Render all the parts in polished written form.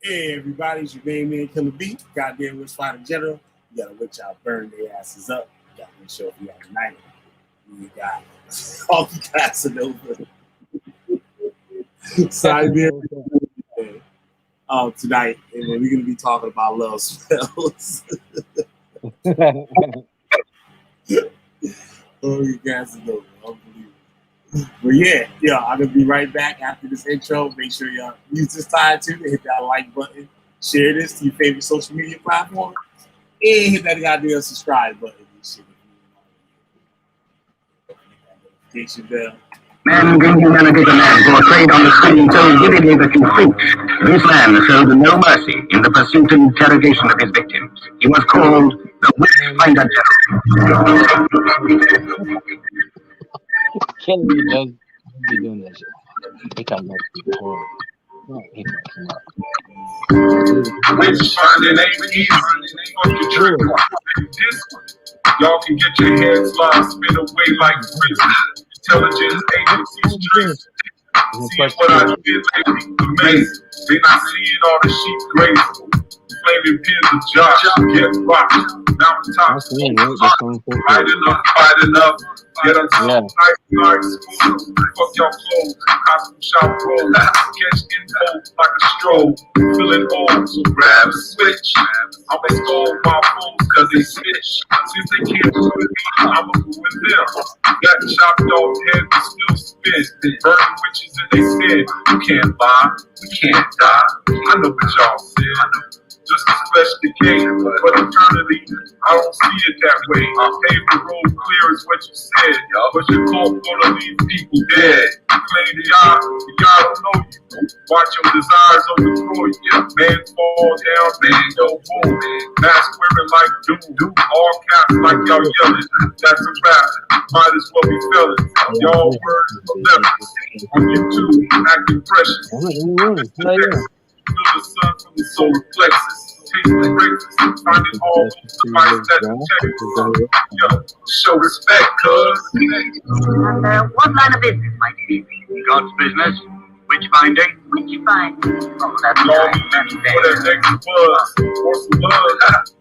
Hey everybody, it's your main man Killer B, goddamn witch fighter general. You gotta witch out, burn their asses up. You gotta make sure if you have a night, you got all the Casanova. Siberius tonight, and we're gonna be talking about love spells. Oh, you Casanova, unbelievable. But yeah, I'm gonna be right back after this intro. Make sure y'all use this time too to hit that like button, share this to your favorite social media platform, and hit that goddamn subscribe button. Notification bell. Man bring humanity to man portrayed on the screen so vividly that you flinch. This man showed no mercy in the pursuit and interrogation of his victims. He was called the Witchfinder General. Kelly does be doing that shit. He come up before. He fucks him up. Witchfinding ain't easy. Fucking trick. Y'all can get your heads lost, spin away like prison. Intelligence agencies tricks. Seeing what I did lately, amazing. They not seeing all the sheep graceful. Flaming pins of Josh, get rocked. Mountaintops, fight enough. Get them so nice, smooth. Fuck y'all clothes, costume shop roll. Catch info like a stroll. Feeling old, so grab a switch. I'ma scold my fools cause they snitch. Since they can't do with me, I'ma do with them. Got chopped off head and still spin. Burning witches in they skin. You can't lie, we can't die. I know what y'all said. Just as flesh decay, but eternity, I don't see it that way. I paved the road clear is what you said, but your cold gonna leave people dead. You claim the God don't know you. Watch your desires overthrow you. Man fall down, man go boom. Mask wearing like doom, all caps like y'all yelling. That's a rap, might as well be fellas. Y'all words for levels. On YouTube, acting precious. Feel the sun from the solar plexus. Taste the breakfast. Finding all those devices that check. Yo, show respect, cuz. And what line of business might it be? God's business. Witchfinding. Witchfinding. Oh, that's Y'all be looking for that next buzz. Or some buzz.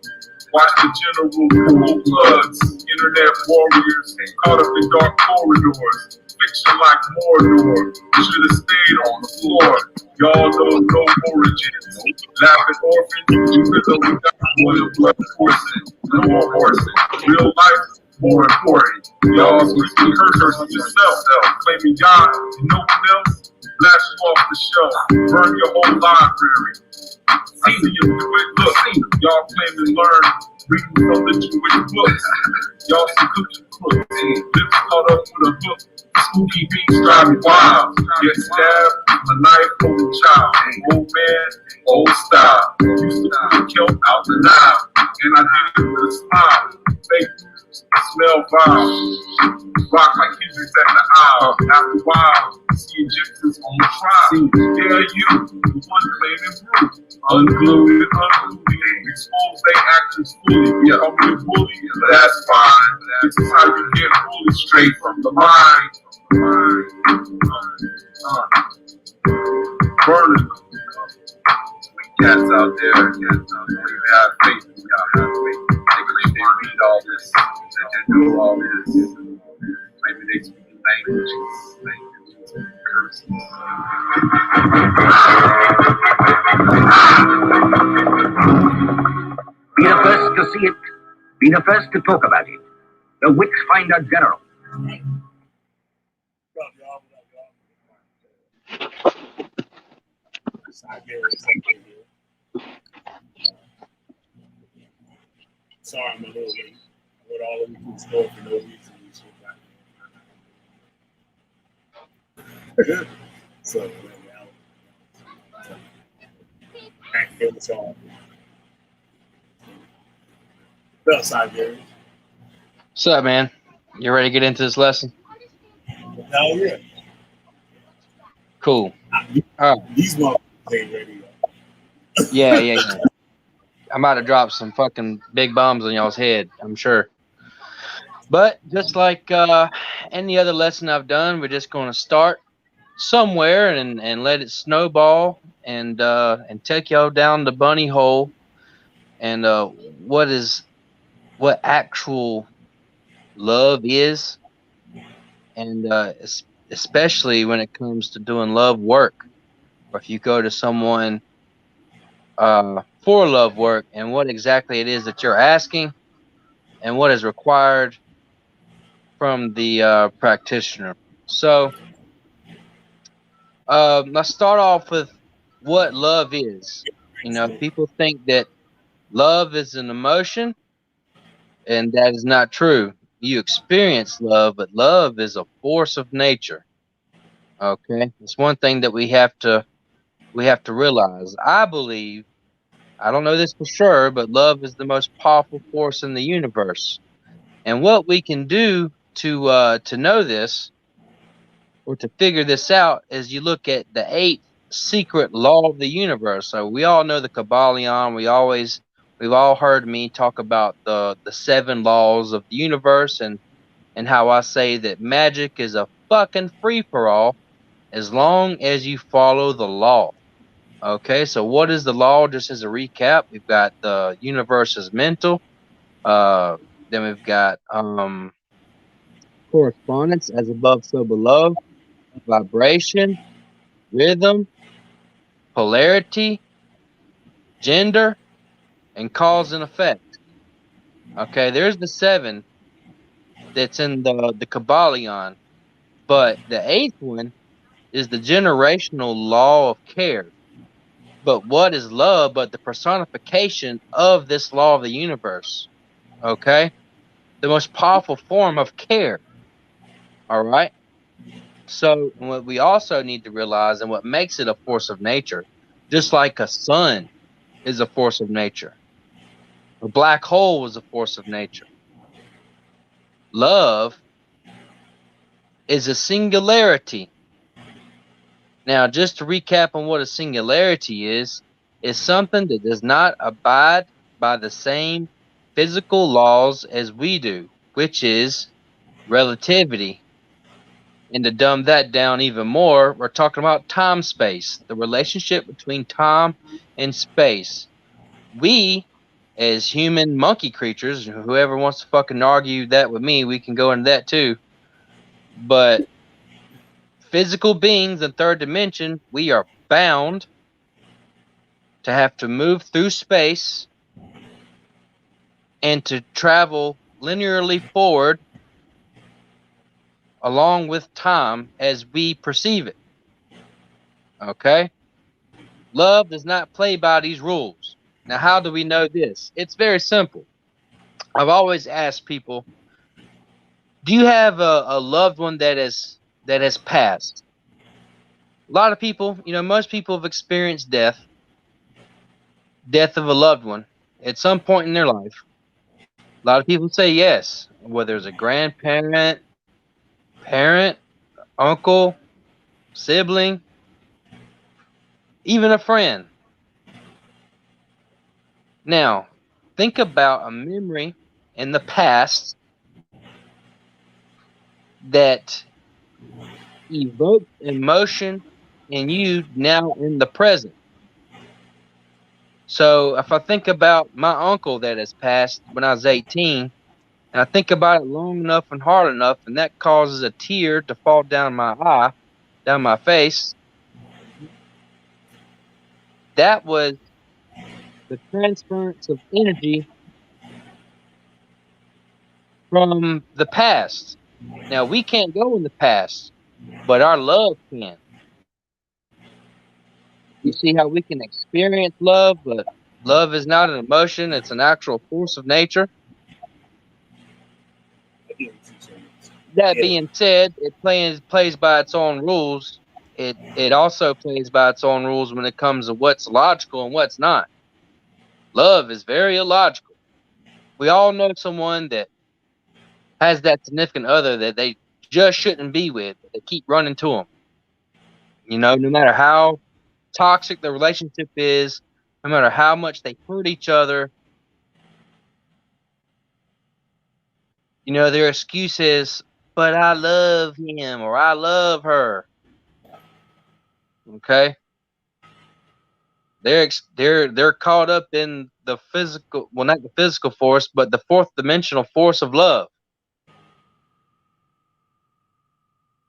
Watch the general cool bloods. Internet warriors caught up in dark corridors. Fiction like Mordor. Should have stayed on the floor. Y'all know no origins. Laughing orphans, even though we got royal blood coursing. No more horsing. Real life is more important. Y'all speaking cursors on yourself. Claiming God and no one else. Blast you off the shelf. Burn your whole library. See you do it. Look, y'all claim to learn. Reading from the Jewish books. Y'all some cookie crooks. Lips caught up with a hook. Spooky beats drive me wild. Get stabbed, a knife holding child. Old man, old style. Used to put the kelp out the Nile. And I did it with a smile. Fake news, smell vile. Rock like Hendrix at the aisle. After a while, see Egyptians on the trial. Yeah, you, the one claiming proof. Unglued and unglued. Expose their actions fully. Call me a bully, that's fine. This is how you get bullied straight from the mind. Burning. Cats out there, we have faith. We gotta have faith. They believe they read all this, that they know all this. Maybe they speak languages, curses. Be the first to see it. Be the first to talk about it. The Witchfinder General. Sorry, my little lady. I went all over the store for no reason. So, back here with y'all. What's up, Siberius? What's up, man? You ready to get into this lesson? Hell yeah. Cool. These motherfuckers ain't ready yet. Yeah. I'm about to drop some fucking big bombs on y'all's head, I'm sure. But just like any other lesson I've done, we're just going to start somewhere and let it snowball and take y'all down the bunny hole and what actual love is, and especially when it comes to doing love work, or if you go to someone for love work, and what exactly it is that you're asking and what is required from the practitioner. So let's start off with what love is. You know, people think that love is an emotion, and that is not true. You experience love, but love is a force of nature. Okay, it's one thing that we have to realize. I believe, I don't know this for sure, but love is the most powerful force in the universe. And what we can do to know this, or to figure this out, is you look at the eighth secret law of the universe. So we all know the Kabbalion. We've all heard me talk about the seven laws of the universe, and how I say that magic is a fucking free for all as long as you follow the law. Okay, so what is the law? Just as a recap, we've got the universe is mental. Uh, then we've got correspondence, as above, so below, vibration, rhythm, polarity, gender, and cause and effect. Okay, there's the seven that's in the Kabbalion, but the eighth one is the generational law of care. But what is love but the personification of this law of the universe? Okay, the most powerful form of care. All right. So what we also need to realize, and what makes it a force of nature, just like a sun is a force of nature, a black hole is a force of nature. Love is a singularity. Now, just to recap on what a singularity is something that does not abide by the same physical laws as we do, which is relativity. And to dumb that down even more, we're talking about time space, the relationship between time and space. We, as human monkey creatures, whoever wants to fucking argue that with me, we can go into that too. But physical beings in third dimension, we are bound to have to move through space and to travel linearly forward along with time as we perceive it. Okay? Love does not play by these rules. Now, how do we know this? It's very simple. I've always asked people, do you have a loved one that has passed? A lot of people, most people have experienced death of a loved one at some point in their life. A lot of people say yes, whether it's a grandparent, parent, uncle, sibling, even a friend. Now, think about a memory in the past that evokes emotion in you now in the present. So if I think about my uncle that has passed when I was 18, and I think about it long enough and hard enough, and that causes a tear to fall down my eye, down my face, that was the transference of energy from the past. Now, we can't go in the past, but our love can. You see how we can experience love, but love is not an emotion, it's an actual force of nature. That Yeah. being said, it plays by its own rules. It also plays by its own rules when it comes to what's logical and what's not. Love is very illogical. We all know someone that has that significant other that they just shouldn't be with. They keep running to them. No matter how toxic the relationship is, no matter how much they hurt each other, their excuse is, but I love him or I love her. Okay? They're caught up in the physical, well, not the physical force, but the fourth dimensional force of love,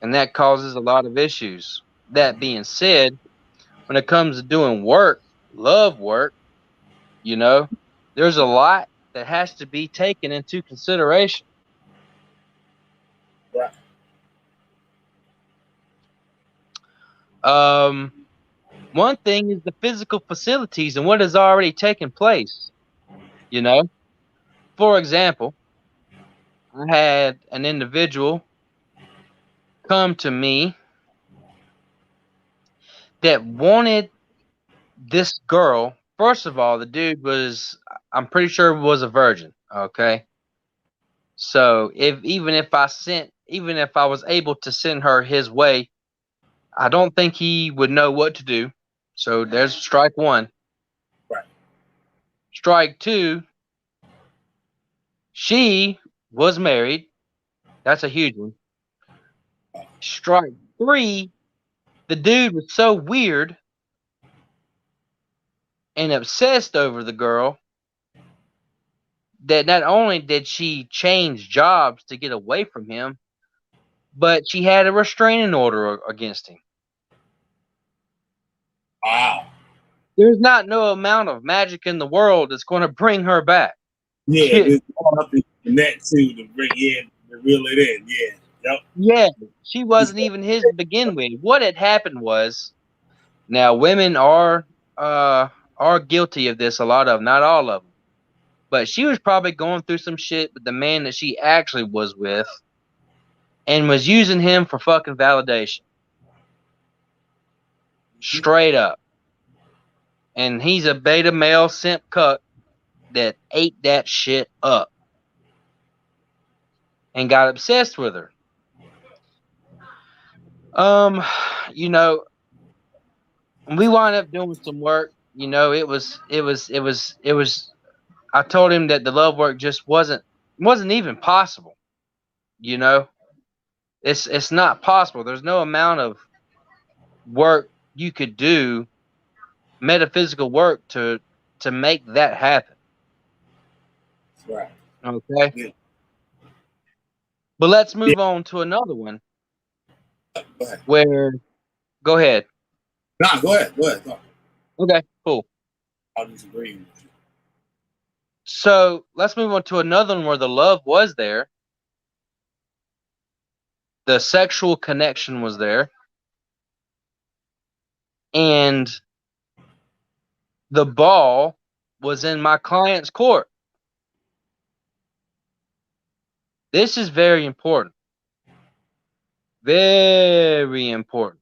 and that causes a lot of issues. That being said, when it comes to doing work, love work, you know, there's a lot that has to be taken into consideration. Right. One thing is the physical facilities and what has already taken place. You know, for example, I had an individual come to me that wanted this girl. First of all, the dude was, I'm pretty sure, was a virgin. Okay. So even if I was able to send her his way, I don't think he would know what to do. So there's strike one. Right. Strike two, she was married. That's a huge one. Strike three, the dude was so weird and obsessed over the girl that not only did she change jobs to get away from him, but she had a restraining order against him. Wow. There's not no amount of magic in the world that's going to bring her back. Yeah, there's nothing in that too to bring in to reel it in. Yeah. Yep. Yeah, she wasn't even his to begin with. What had happened was, now women are guilty of this, a lot of them, not all of them. But she was probably going through some shit with the man that she actually was with and was using him for fucking validation. Straight up. And he's a beta male simp cuck that ate that shit up and got obsessed with her. You know, we wound up doing some work. You know, it was I told him that the love work just wasn't even possible. You know, it's not possible. There's no amount of work you could do, metaphysical work, to make that happen. Right. Okay. Yeah. But let's move on to another one. Go ahead. Where, go ahead. Nah, go ahead. Go ahead. Go. Okay, cool. I'll disagree with you. So let's move on to another one where the love was there. The sexual connection was there. And the ball was in my client's court. This is very important. Very important.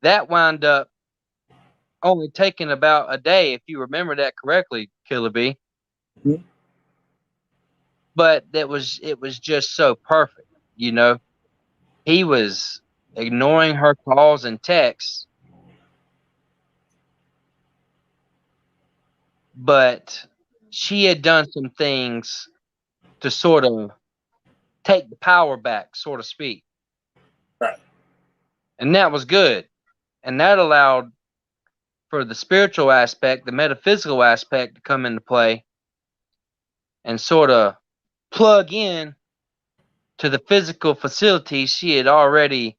That wound up only taking about a day, if you remember that correctly, Killer B. Mm-hmm. But it was just so perfect, you know. He was ignoring her calls and texts, but she had done some things to sort of take the power back, so to speak. Right. And that was good. And that allowed for the spiritual aspect, the metaphysical aspect to come into play and sort of plug in to the physical facilities she had already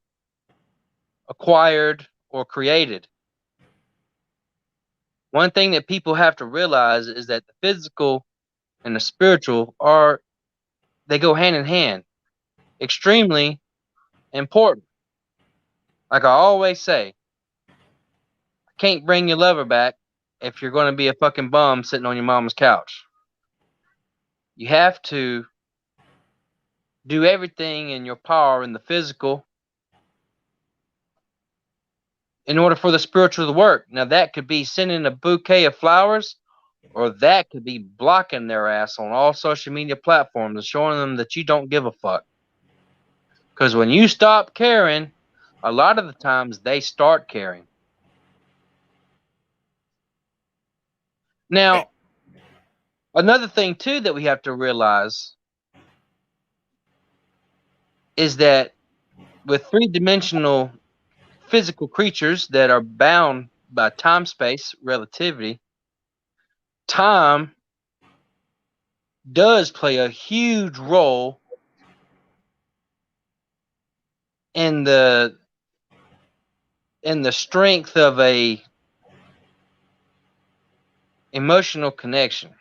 acquired or created. One thing that people have to realize is that the physical and the spiritual they go hand in hand. Extremely important. Like I always say, I can't bring your lover back if you're going to be a fucking bum sitting on your mama's couch. You have to do everything in your power in the physical in order for the spiritual to work. Now, that could be sending a bouquet of flowers, or that could be blocking their ass on all social media platforms and showing them that you don't give a fuck. Because when you stop caring, a lot of the times they start caring. Now, another thing, too, that we have to realize is that with three-dimensional physical creatures that are bound by time, space, relativity, time does play a huge role in the strength of a emotional connection.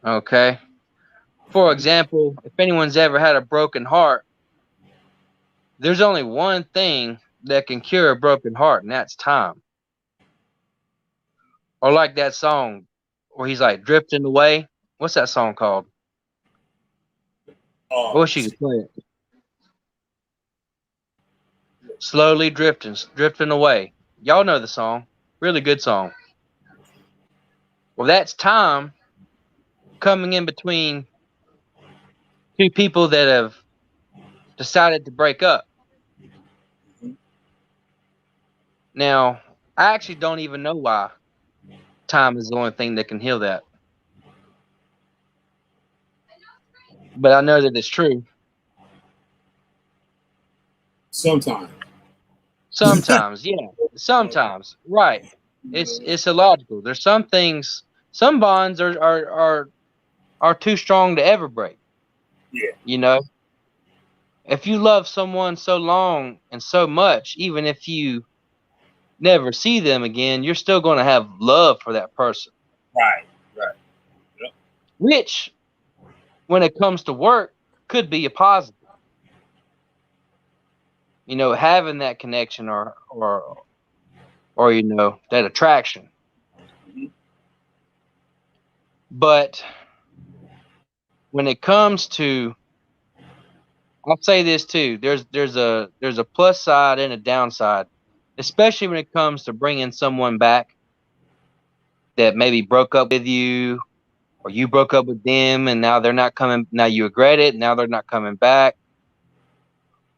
Okay. For example, if anyone's ever had a broken heart, there's only one thing that can cure a broken heart, and that's time. Or like that song where he's like drifting away. What's that song called? I wish you could play it. Slowly drifting away. Y'all know the song. Really good song. Well, that's time coming in between two people that have decided to break up. Now, I actually don't even know why time is the only thing that can heal that. But I know that it's true. Sometimes. Sometimes, yeah. Sometimes. Right. It's illogical. There's some things, some bonds are too strong to ever break. Yeah. You know? If you love someone so long and so much, even if you never see them again, you're still going to have love for that person. Right. Yep. Which, when it comes to work, could be a positive. You know, having that connection or you know, that attraction. Mm-hmm. But when it comes to, I'll say this too, there's a plus side and a downside, especially when it comes to bringing someone back that maybe broke up with you, or you broke up with them and now they're not coming, now you regret it, now they're not coming back.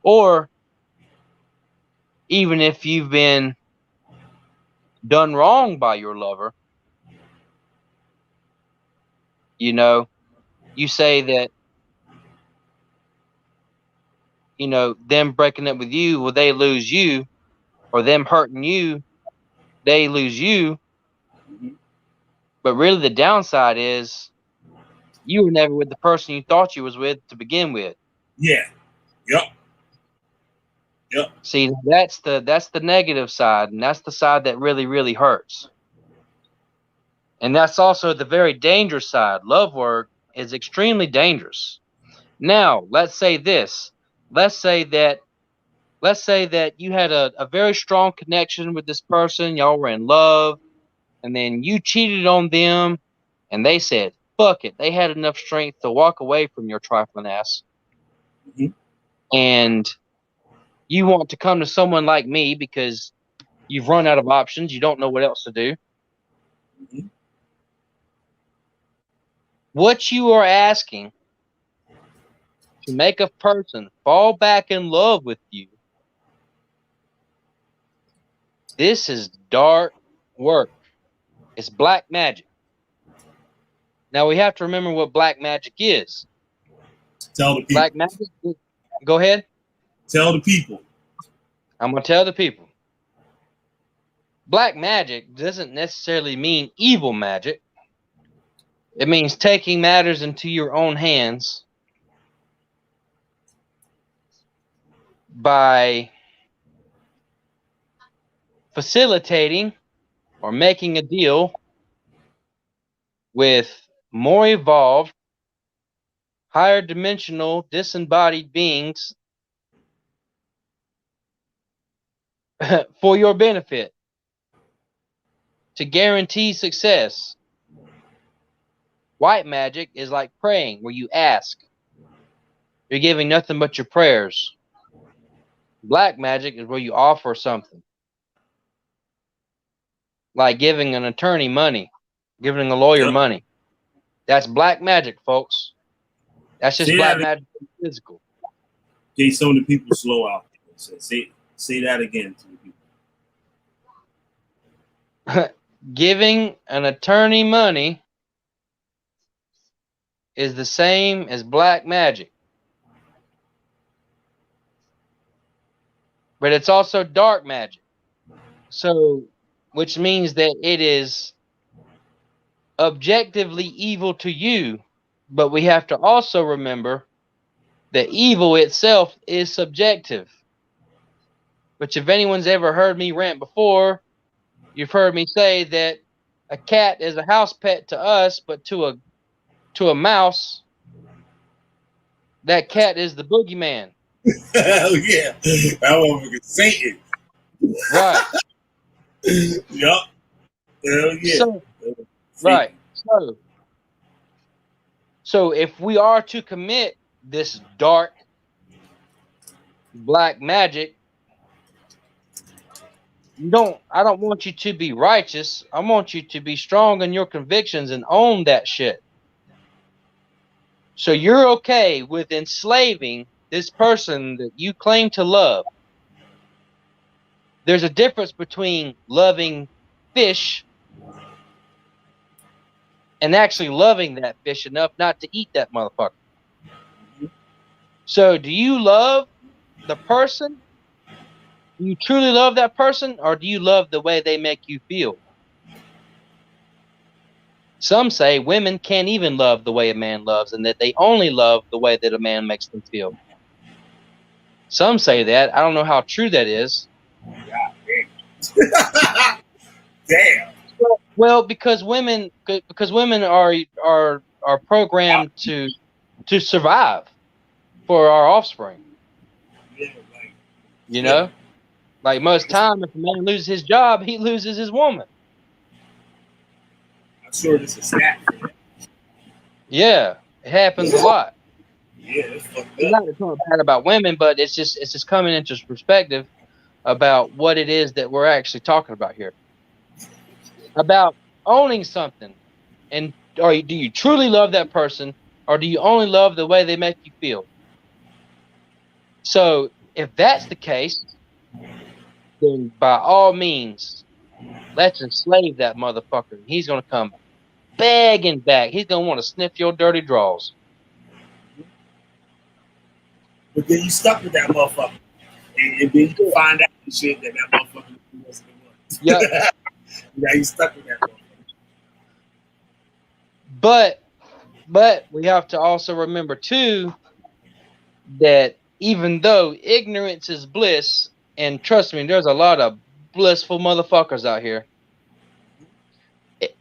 Or even if you've been done wrong by your lover, you know, you say that, you know, them breaking up with you, will they lose you, or them hurting you, they lose you. Mm-hmm. But really the downside is you were never with the person you thought you was with to begin with. Yeah. Yep. See, that's the negative side, and that's the side that really, really hurts. And that's also the very dangerous side. Love work is extremely dangerous. Now, let's say this. Let's say that you had a very strong connection with this person, y'all were in love, and then you cheated on them, and they said, fuck it. They had enough strength to walk away from your trifling ass. Mm-hmm. And you want to come to someone like me because you've run out of options, you don't know what else to do. Mm-hmm. What you are asking to make a person fall back in love with you, this is dark work. It's black magic. Now we have to remember what black magic is. Tell the people. Black magic. Go ahead. Tell the people. I'm gonna tell the people. Black magic doesn't necessarily mean evil magic. It means taking matters into your own hands by facilitating or making a deal with more evolved, higher dimensional, disembodied beings for your benefit, to guarantee success. White magic is like praying, where you ask. You're giving nothing but your prayers. Black magic is where you offer something, like giving an attorney money, giving a lawyer money. That's black magic, folks. That's just black magic physical. Okay, some of the people slow out. So say that again to the people. Giving an attorney money is the same as black magic. but it's also dark magic. So, which means that it is objectively evil to you, but we have to also remember that evil itself is subjective. Which, if anyone's ever heard me rant before, you've heard me say that a cat is a house pet to us, but to a mouse, that cat is the boogeyman. Hell yeah. That motherfucker's Satan. Right. Yup. Hell yeah. So, right. So if we are to commit this dark black magic, I don't want you to be righteous. I want you to be strong in your convictions and own that shit. So you're okay with enslaving this person that you claim to love. There's a difference between loving fish and actually loving that fish enough not to eat that motherfucker. So do you love the person? Do you truly love that person, or do you love the way they make you feel? Some say women can't even love the way a man loves, and that they only love the way that a man makes them feel. Some say that. I don't know how true that is. Damn. Well, because women are programmed to survive for our offspring. Yeah, you know, like most time, if a man loses his job, he loses his woman. I'm sure this is stat. Yeah, it happens a lot. Yeah, it's fucked I'm up. not talking bad about women, but it's just coming into perspective about what it is that we're actually talking about here. About owning something, and do you truly love that person, or do you only love the way they make you feel? So if that's the case, then by all means, let's enslave that motherfucker. He's gonna come begging back. He's gonna want to sniff your dirty drawers. But then you stuck with that motherfucker, and then you find out the shit that motherfucker wasn't the one. Yeah. Now you stuck with that motherfucker. But we have to also remember too that even though ignorance is bliss, and trust me, there's a lot of blissful motherfuckers out here.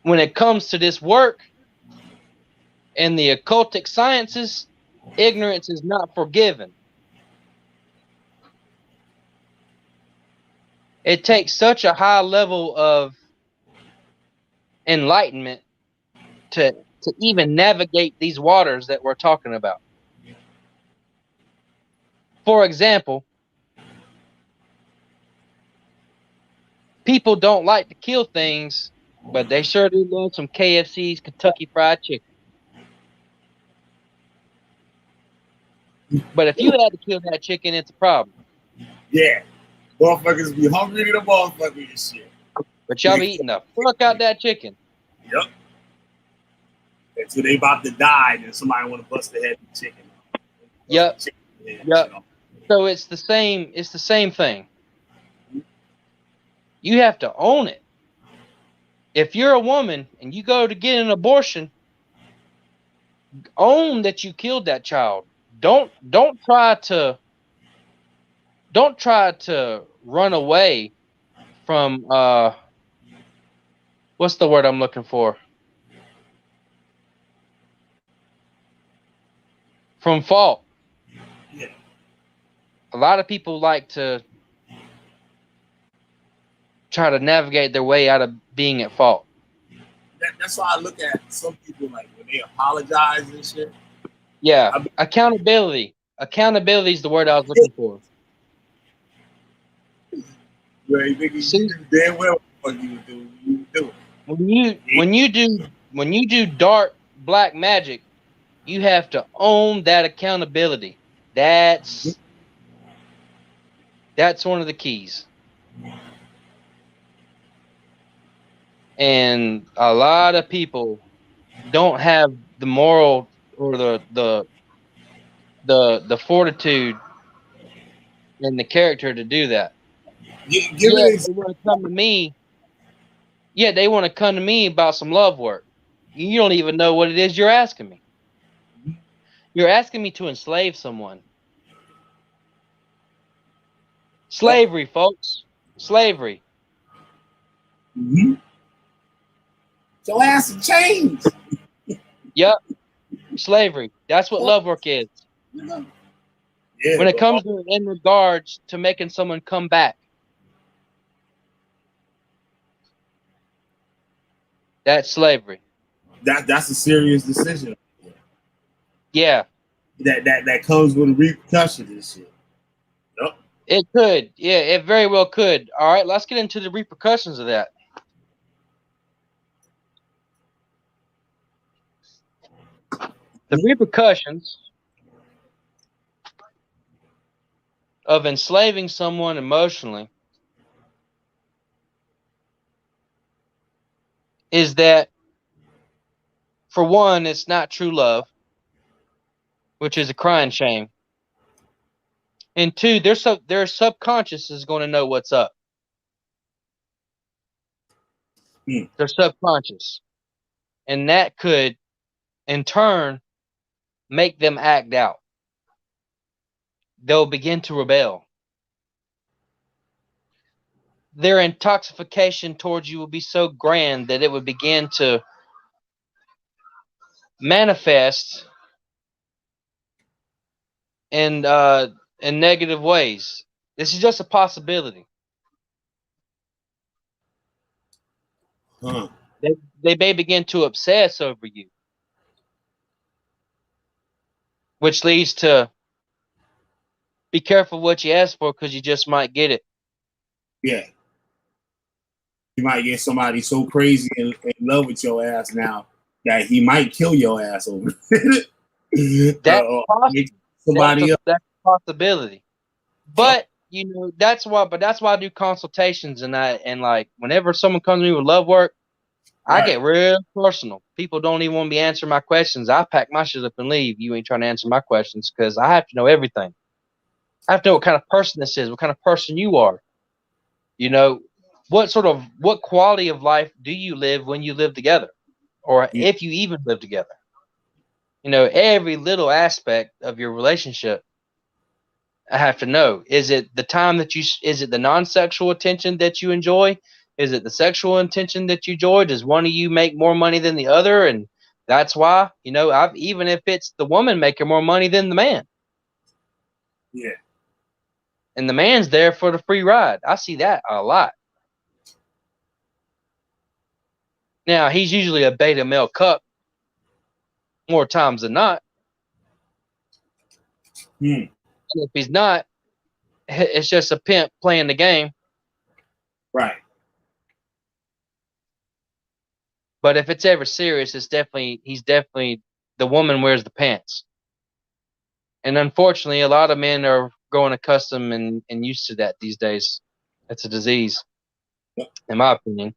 When it comes to this work and the occultic sciences, ignorance is not forgiven. It takes such a high level of enlightenment to even navigate these waters that we're talking about. For example, people don't like to kill things, but they sure do love some KFC's Kentucky Fried Chicken. But if you had to kill that chicken, it's a problem. Yeah. Motherfuckers be hungry to the motherfucker and shit. But y'all be eating the fuck out that chicken. Yep. Until they about to die, then somebody want to bust the head of the chicken. Yep. Yep. So it's the same thing. You have to own it. If you're a woman and you go to get an abortion, own that you killed that child. Don't try to run away from what's the word I'm looking for? From fault. Yeah. A lot of people like to try to navigate their way out of being at fault. That's why I look at some people like when they apologize and shit. Yeah, accountability. Accountability is the word I was looking for. Right, nigga, you knew damn well what you were doing. When you do dark black magic, you have to own that accountability. That's one of the keys. And a lot of people don't have the moral or the fortitude and the character to do that. Give Yeah, it they want to come to me. Yeah, they want to come to me about some love work. You don't even know what it is you're asking me. You're asking me to enslave someone. Slavery, folks. Slavery. mm-hmm. So ask some change. Yep. Slavery. That's what love work is. Yeah, When it comes to in regards to making someone come back, that's slavery. that's a serious decision. Yeah. That comes with a repercussion and shit. Yep. It could. Yeah, it very well could. All right, let's get into the repercussions of that. The repercussions of enslaving someone emotionally is that, for one, it's not true love, which is a crying shame. And two, their subconscious is going to know what's up. Their subconscious. And that could, in turn, make them act out. They'll begin to rebel. Their intoxication towards you will be so grand that it would begin to manifest in negative ways. This is just a possibility. They may begin to obsess over you, which leads to be careful what you ask for, because you just might get it. Yeah. You might get somebody so crazy in love with your ass now that he might kill your ass over it. That's possible. Somebody else. That's a possibility. But you know, that's why I do consultations, and like whenever someone comes to me with love work, I get real personal. People don't even want me to answer my questions. I pack my shit up and leave. You ain't trying to answer my questions, because I have to know everything. I have to know what kind of person this is, what kind of person you are. You know, what quality of life do you live when you live together, or if you even live together? You know, every little aspect of your relationship, I have to know. Is it the time that is it the non-sexual attention that you enjoy? Is it the sexual attention that you enjoy? Does one of you make more money than the other? And that's why, you know, even if it's the woman making more money than the man. Yeah. And the man's there for the free ride. I see that a lot. Now, he's usually a beta male cup more times than not. And if he's not, it's just a pimp playing the game. Right. But if it's ever serious, he's definitely the woman wears the pants. And unfortunately, a lot of men are growing accustomed and used to that these days. It's a disease, in my opinion.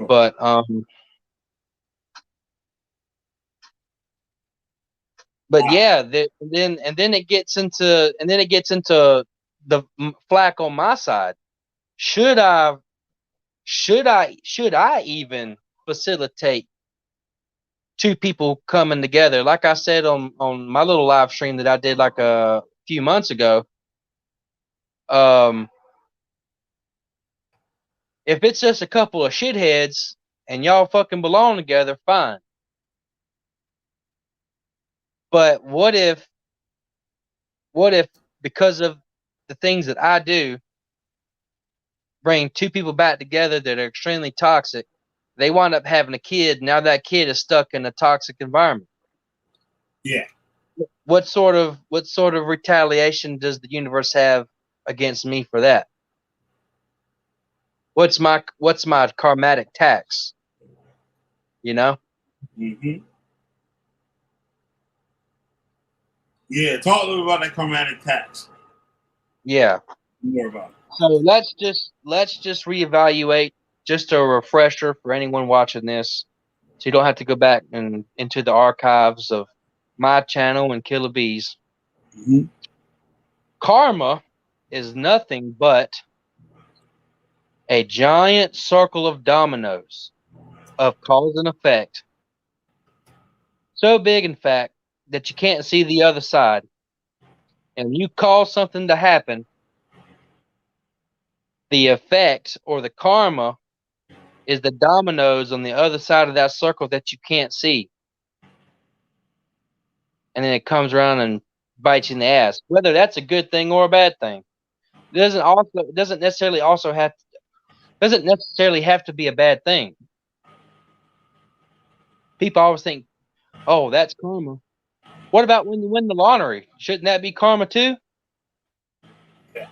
But yeah, then it gets into the flack on my side. Should I even facilitate two people coming together? Like I said on my little live stream that I did like a few months ago, if it's just a couple of shitheads and y'all fucking belong together, fine. But what if because of the things that I do, bring two people back together that are extremely toxic, they wind up having a kid. Now that kid is stuck in a toxic environment. Yeah. What sort of retaliation does the universe have against me for that? What's my karmatic tax? You know? Yeah, talk a little about that karmatic tax. Yeah. More about it. So let's just reevaluate, just a refresher for anyone watching this, so you don't have to go back and into the archives of my channel and Killer Bees. Karma is nothing but a giant circle of dominoes of cause and effect. So big, in fact, that you can't see the other side. And you cause something to happen, the effect or the karma is the dominoes on the other side of that circle that you can't see. And then it comes around and bites you in the ass. Whether that's a good thing or a bad thing. It doesn't necessarily have to be a bad thing. People always think, oh, that's karma. What about when you win the lottery? Shouldn't that be karma too? Yeah.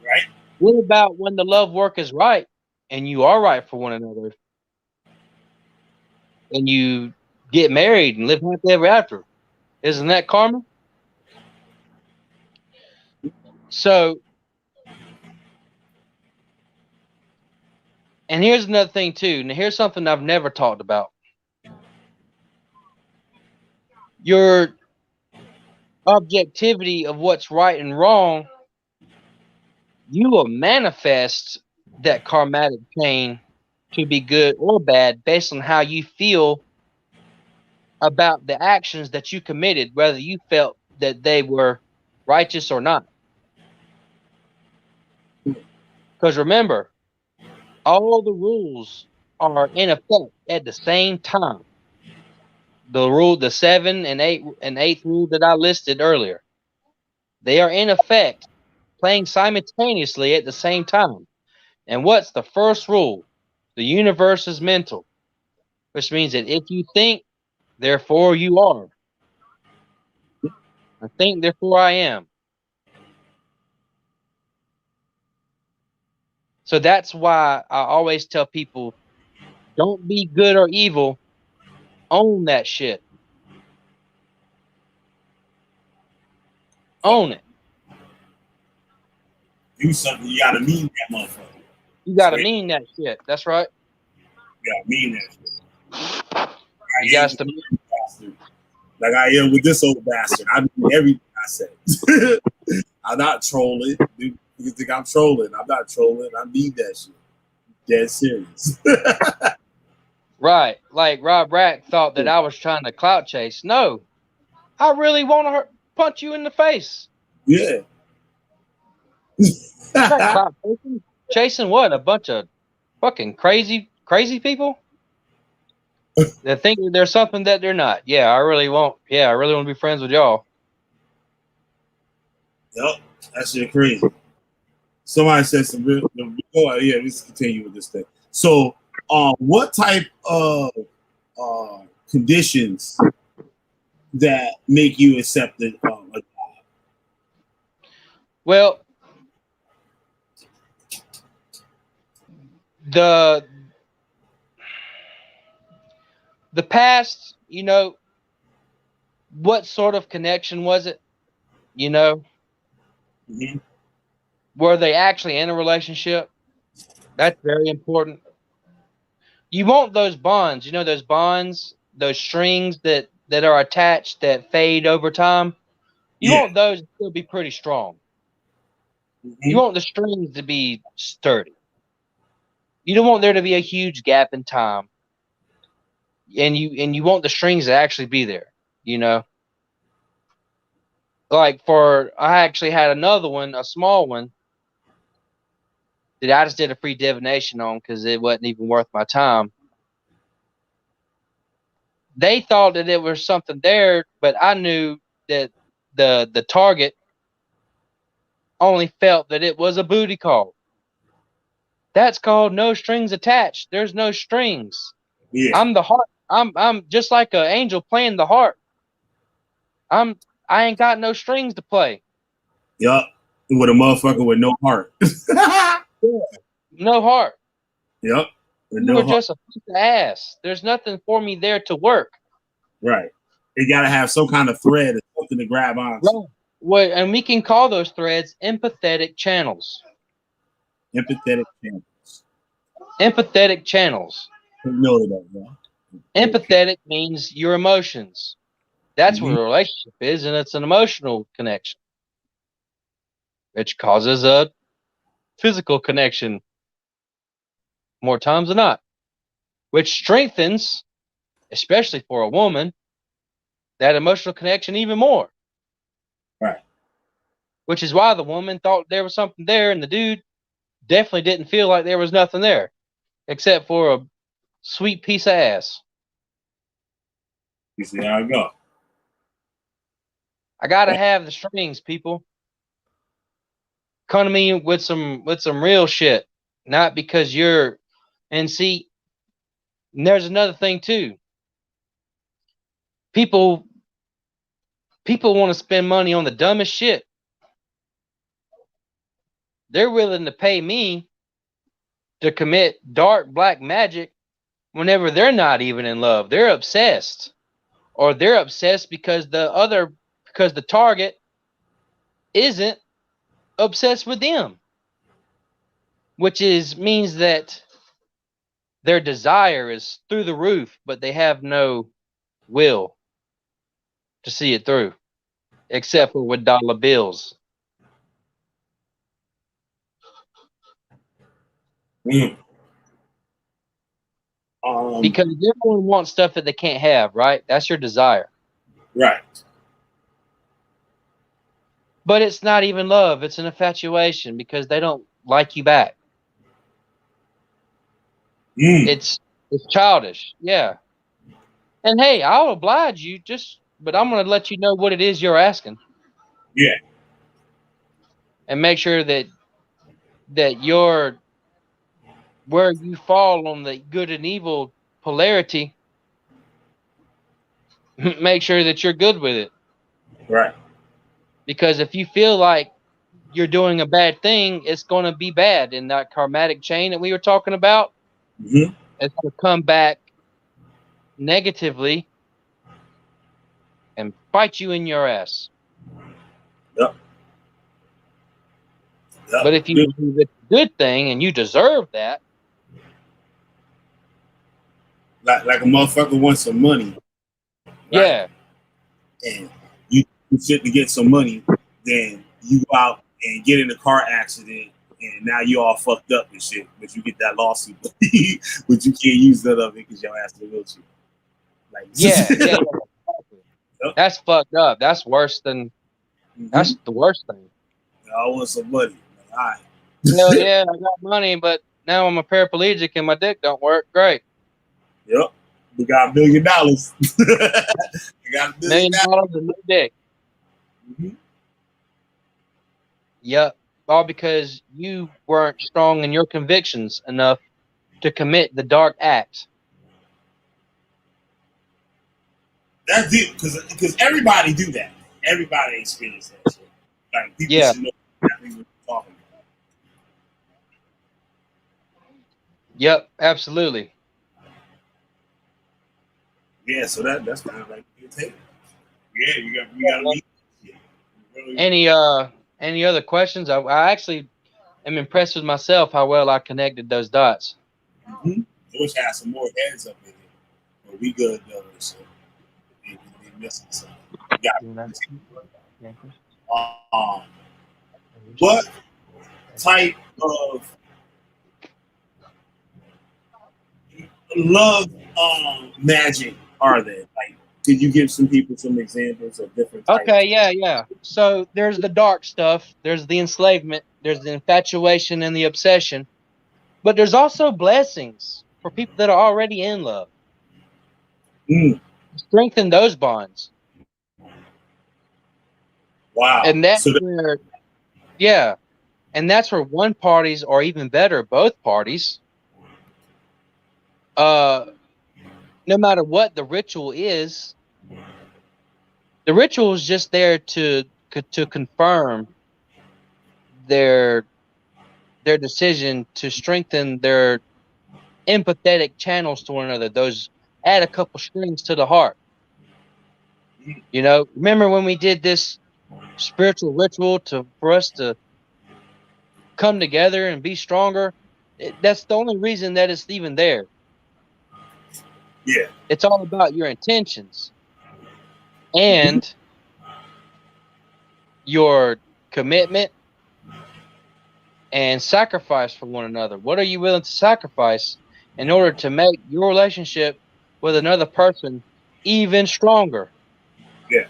Right. What about when the love work is right and you are right for one another and you get married and live happily ever after? Isn't that karma? So, and here's another thing too. Now, here's something I've never talked about. Your objectivity of what's right and wrong, you will manifest that karmatic chain to be good or bad based on how you feel about the actions that you committed, whether you felt that they were righteous or not. Because remember, all the rules are in effect at the same time. The 7 and 8th rule that I listed earlier, they are in effect playing simultaneously at the same time. And what's the first rule? The universe is mental, which means that if you think, therefore you are. I think, therefore I am. So that's why I always tell people, don't be good or evil. Own that shit. Own it. Do something. You gotta mean that motherfucker. You gotta mean that shit. That's right. You gotta mean that shit. You got to. Like I am with this old bastard. I mean everything I say. I'm not trolling. Dude, you think I'm trolling? I'm not trolling. I mean that shit. Dead serious. Right. Like Rob Rack thought that I was trying to clout chase. No. I really want to punch you in the face. Yeah. Clout chasing? Chasing what? A bunch of fucking crazy people? They think there's something that they're not. Yeah, I really want to be friends with y'all. Yep. That shit crazy. Somebody said some real. Oh yeah, let's continue with this thing. So, what type of conditions that make you accept it? Well, the past, what sort of connection was it? Mm-hmm. Were they actually in a relationship? That's very important. You want those bonds, those bonds, those strings that are attached that fade over time. You want those to still be pretty strong. Mm-hmm. You want the strings to be sturdy. You don't want there to be a huge gap in time. And you want the strings to actually be there, Like I actually had another one, a small one, that I just did a free divination on because it wasn't even worth my time. They thought that it was something there, but I knew that the target only felt that it was a booty call. That's called no strings attached. There's no strings. Yeah. I'm the heart. I'm just like an angel playing the harp. I ain't got no strings to play. Yup. With a motherfucker with no heart. Yeah. No heart. Yep. You were just a piece of ass. There's nothing for me there to work. Right. You got to have some kind of thread or something to grab on. Right. Well, and we can call those threads empathetic channels. Empathetic channels. Empathetic channels. Know that, bro. Empathetic means your emotions. That's what a relationship is, and it's an emotional connection. which causes a physical connection more times than not, which strengthens, especially for a woman, that emotional connection even more. Right. Which is why the woman thought there was something there, and the dude definitely didn't feel like there was nothing there, except for a sweet piece of ass. You see how it go. I gotta have the strings, people. Come to me with some real shit, not because you're. And see, there's another thing too. People want to spend money on the dumbest shit. They're willing to pay me to commit dark black magic whenever they're not even in love. They're obsessed. Or they're obsessed because the target isn't obsessed with them. Which means that their desire is through the roof, but they have no will to see it through. Except for with dollar bills. Mm. Because everyone wants stuff that they can't have, right? That's your desire. Right. But it's not even love. It's an infatuation because they don't like you back. It's childish. Yeah. And hey, I'll oblige you, but I'm going to let you know what it is you're asking. Yeah. And make sure that you're where you fall on the good and evil polarity. Make sure that you're good with it. Right. Because if you feel like you're doing a bad thing, it's going to be bad. In that karmatic chain that we were talking about, it's going to come back negatively and bite you in your ass. Yep. But if you do the good thing and you deserve that, like a motherfucker wants some money, right? Yeah, And you sit to get some money, then you go out and get in a car accident, and now you all fucked up and shit. But you get that lawsuit, but you can't use that of it because your ass in a wheelchair. Like, yeah. That's fucked up. That's worse than. That's the worst thing. I want some money. Like, all right. Hell yeah, I got money, but now I'm a paraplegic and my dick don't work. Great. Yep. We got $1 million. We got $1 million. and no dick. Yep. All because you weren't strong in your convictions enough to commit the dark act. That's it, because everybody do that. Everybody experience that shit. Like, people should know exactly what you're talking about. Yep, absolutely. Yeah, so that's kind of like your take. Yeah, you got to meet. Really. Any other questions? I actually am impressed with myself how well I connected those dots. I wish I had some more heads up in it, but we good though. So they missing something. What type of love magic are there? Like, could you give some people some examples of different types? Okay, yeah. So there's the dark stuff, there's the enslavement, there's the infatuation and the obsession, but there's also blessings for people that are already in love. Strengthen those bonds. Wow. And that's and that's where one party's, or even better, both parties, no matter what the ritual is, the ritual is just there to confirm their decision to strengthen their empathetic channels to one another. Those add a couple strings to the heart. You know, remember when we did this spiritual ritual for us to come together and be stronger? That's the only reason that it's even there. Yeah. It's all about your intentions and your commitment and sacrifice for one another. What are you willing to sacrifice in order to make your relationship with another person even stronger? Yeah.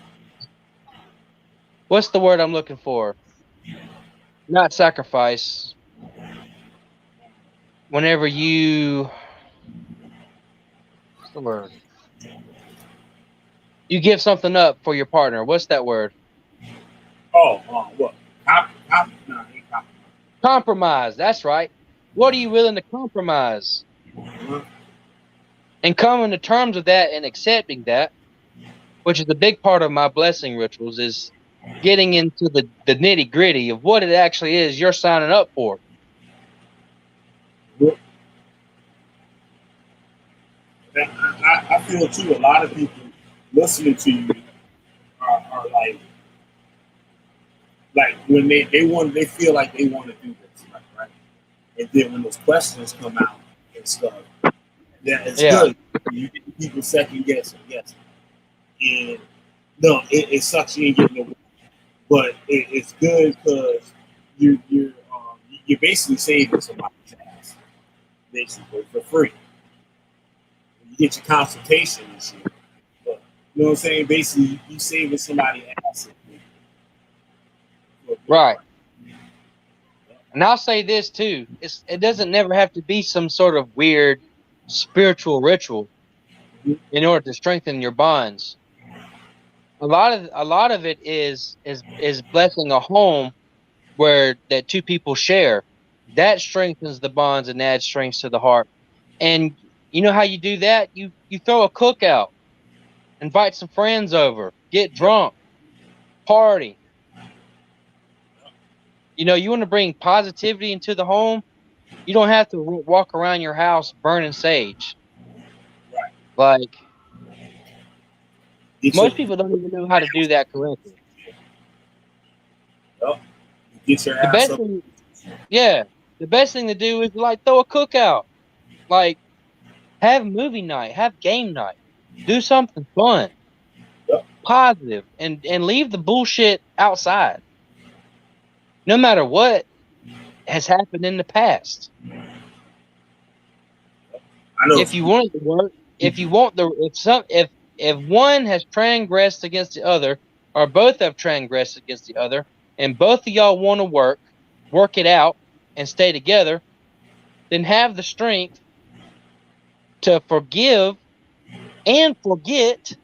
What's the word I'm looking for? Not sacrifice. Whenever you, what's the word? You give something up for your partner. What's that word? Oh, what? No, ain't compromise. Compromise. That's right. What are you willing to compromise? And coming to terms with that and accepting that, which is a big part of my blessing rituals, is getting into the nitty gritty of what it actually is you're signing up for. I feel too, a lot of people listening to you are like when they feel like they want to do this, right? And then when those questions come out and stuff, yeah, it's good. You get people second guessing, yes. And no, it sucks you ain't getting no, but it's good because you're basically saving somebody's ass, basically for free. You get your consultation and shit. But, you know what I'm saying? Basically, you saving somebody's ass. Right. And I'll say this too: it doesn't never have to be some sort of weird spiritual ritual in order to strengthen your bonds. A lot of it is blessing a home where that two people share. That strengthens the bonds and adds strength to the heart. And you know how you do that? You throw a cookout, invite some friends over, get drunk, party. You know, you want to bring positivity into the home. You don't have to walk around your house burning sage. Like, most people don't even know how to do that correctly. Get your ass up. The best thing to do is like throw a cookout. Like, have movie night, have game night, do something fun, positive, and leave the bullshit outside. No matter what has happened in the past. I know. If you want it to work, if one has transgressed against the other, or both have transgressed against the other, and both of y'all want to work it out, and stay together, then have the strength to forgive and forget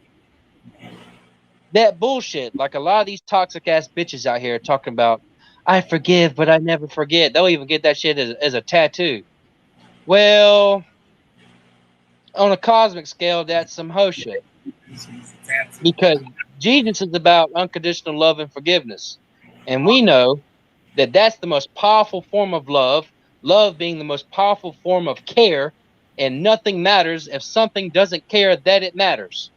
that bullshit. Like a lot of these toxic ass bitches out here talking about, I forgive, but I never forget. They'll even get that shit as a tattoo. Well, on a cosmic scale, that's some hoe shit. Because Jesus is about unconditional love and forgiveness. And we know that that's the most powerful form of love, love being the most powerful form of care, and nothing matters if something doesn't care that it matters.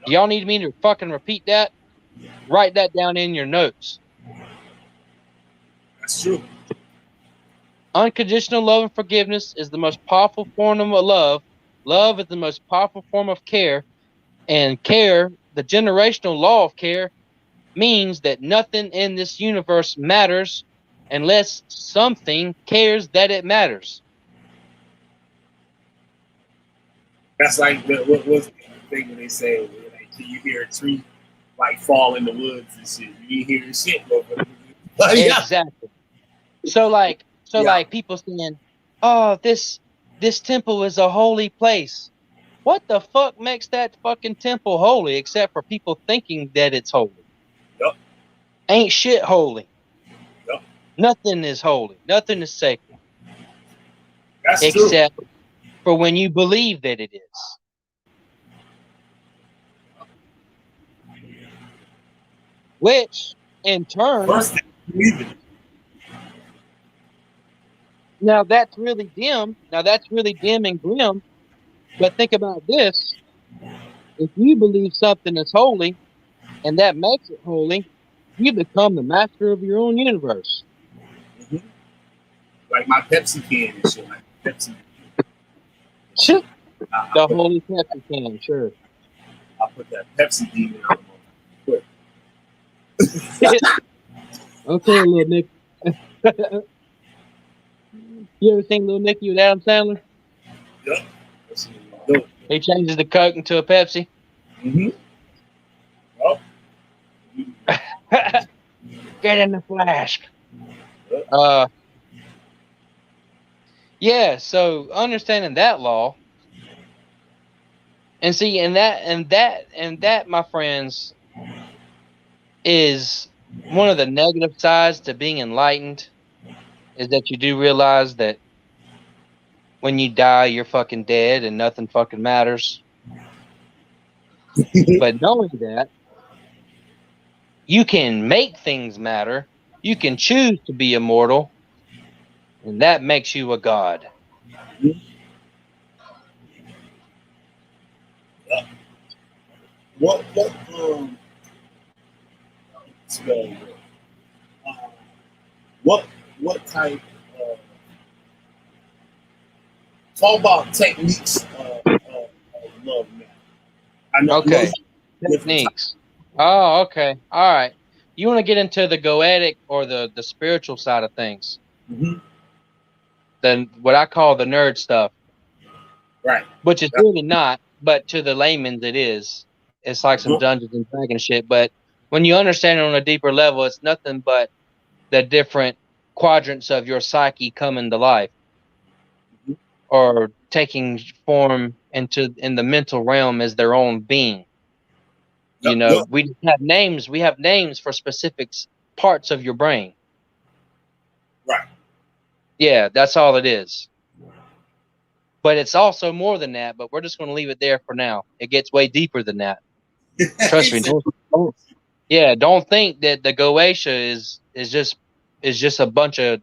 Do y'all need me to fucking repeat that? Write that down in your notes. That's true. Unconditional love and forgiveness is the most powerful form of love. Love is the most powerful form of care. And care, the generational law of care, means that nothing in this universe matters unless something cares that it matters. That's like what's the thing when they say, like, can you hear a tree like fall in the woods and shit? You ain't hearing shit, but exactly. So like people saying, oh, this temple is a holy place. What the fuck makes that fucking temple holy except for people thinking that it's holy? Yep. Ain't shit holy. Yep. Nothing is holy. Nothing is sacred. That's except true. For when you believe that it is. Which, in turn, first thing, believe it. Now that's really dim. Now that's really dim and grim. But think about this. If you believe something is holy and that makes it holy, you become the master of your own universe. Mm-hmm. Like my Pepsi can and shit. Like Pepsi. The holy Pepsi can, sure. I'll put that Pepsi demon on. Okay, little Nick. You ever seen Little Nicky with Adam Sandler? Yep. That's what we do. He changes the Coke into a Pepsi. Mm-hmm. Oh. Get in the flask. Yeah, so understanding that law, and see, and that, my friends, is one of the negative sides to being enlightened, is that you do realize that when you die, you're fucking dead and nothing fucking matters. But knowing that, you can make things matter. You can choose to be immortal, and that makes you a god. What spell? What type of talk about techniques of love now? I know Okay. different Techniques. Oh, okay. All right. You want to get into the goetic or the spiritual side of things. Mm-hmm. Then what I call the nerd stuff. Right. Which is really not, but to the layman's it is. It's like some Dungeons and Dragons shit. But when you understand it on a deeper level, it's nothing but the different quadrants of your psyche coming to life, or taking form in the mental realm as their own being. You know, we have names. We have names for specific parts of your brain. Right. Yeah, that's all it is. But it's also more than that. But we're just going to leave it there for now. It gets way deeper than that. Trust me. Don't think that the Goetia is just a bunch of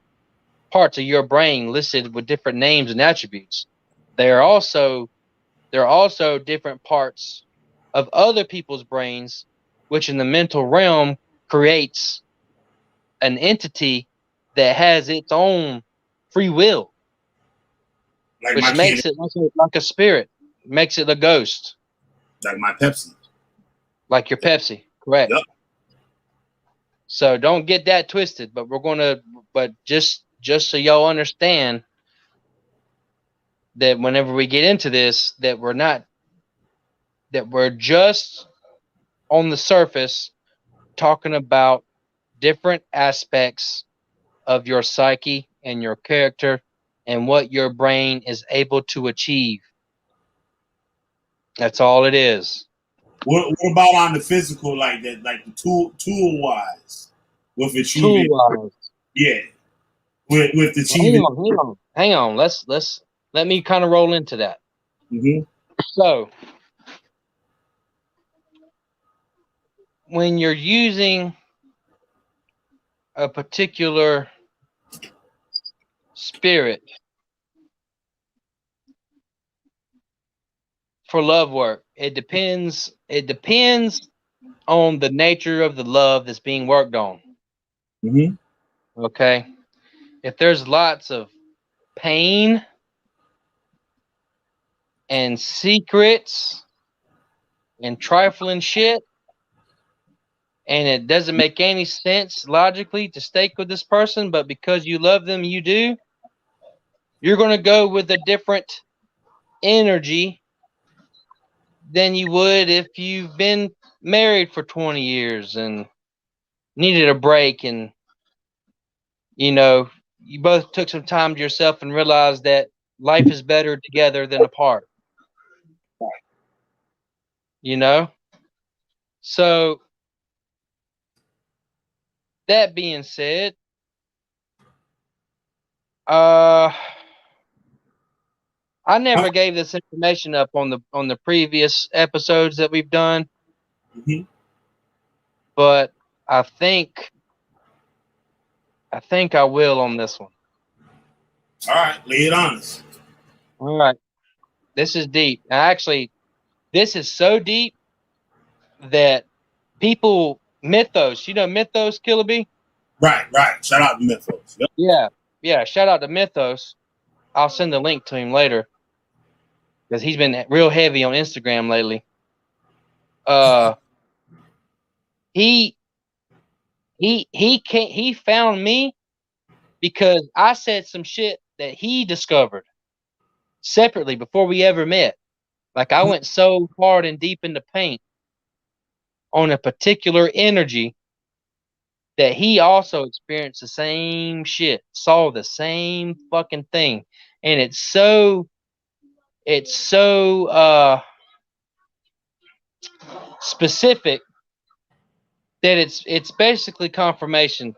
parts of your brain listed with different names and attributes. There are also different parts of other people's brains, which in the mental realm creates an entity that has its own free will, Like which makes it like a spirit, makes it a ghost. Like my Pepsi. Like your Pepsi, correct. Yep. So don't get that twisted, but just so y'all understand that whenever we get into this, that we're just on the surface talking about different aspects of your psyche and your character and what your brain is able to achieve. That's all it is. What about on the physical, like that, like the tool wise, with achieving? Tool-wise. Yeah, with achieving. Hang on. Let me kind of roll into that. Mm-hmm. So, when you're using a particular spirit for love work, it depends on the nature of the love that's being worked on. Mm-hmm. Okay. If there's lots of pain and secrets and trifling shit, and it doesn't make any sense logically to stay with this person, but because you love them, you do, you're going to go with a different energy than you would if you've been married for 20 years and needed a break, and you both took some time to yourself and realized that life is better together than apart. So that being said, I never gave this information up on the previous episodes that we've done. Mm-hmm. But I think I will on this one. All right, lay it on us. All right. This is deep. Actually, this is so deep that Mythos, Mythos, Killer B? Right. Shout out to Mythos. Yep. Yeah. Shout out to Mythos. I'll send the link to him later because he's been real heavy on Instagram lately. He He found me because I said some shit that he discovered separately before we ever met. Like I went so hard and deep into paint on a particular energy that he also experienced the same shit, saw the same fucking thing. And it's so specific that it's basically confirmation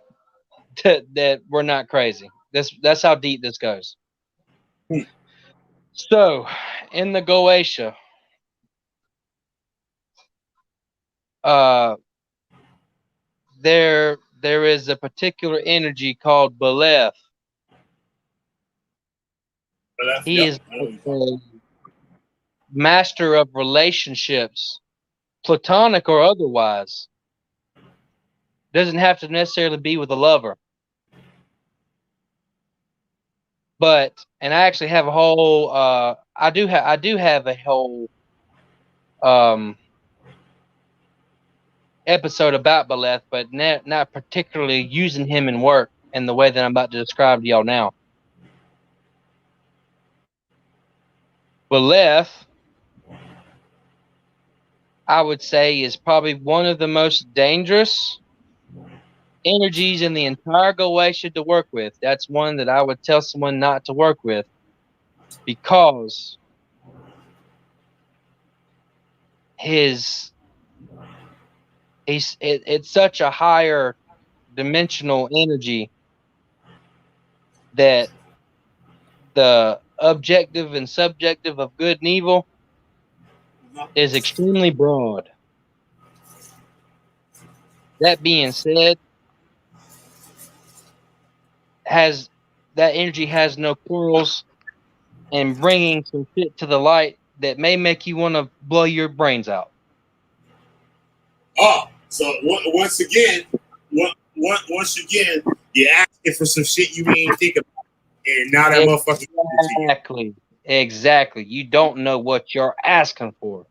that we're not crazy. That's how deep this goes. So, in the Goetia, there is a particular energy called Beleth. He is a master of relationships, platonic or otherwise. Doesn't have to necessarily be with a lover. But, and I actually have a whole, I do have a whole episode about Beleth, but not particularly using him in work in the way that I'm about to describe to y'all now. Beleth, I would say, is probably one of the most dangerous energies in the entire Goetia to work with. That's one that I would tell someone not to work with because it's such a higher dimensional energy that the objective and subjective of good and evil is extremely broad. That being said, that energy has no quarrels, and bringing some shit to the light that may make you want to blow your brains out. Oh, so once again, you're asking for some shit you ain't think about, and now that motherfucker. Exactly. You don't know what you're asking for.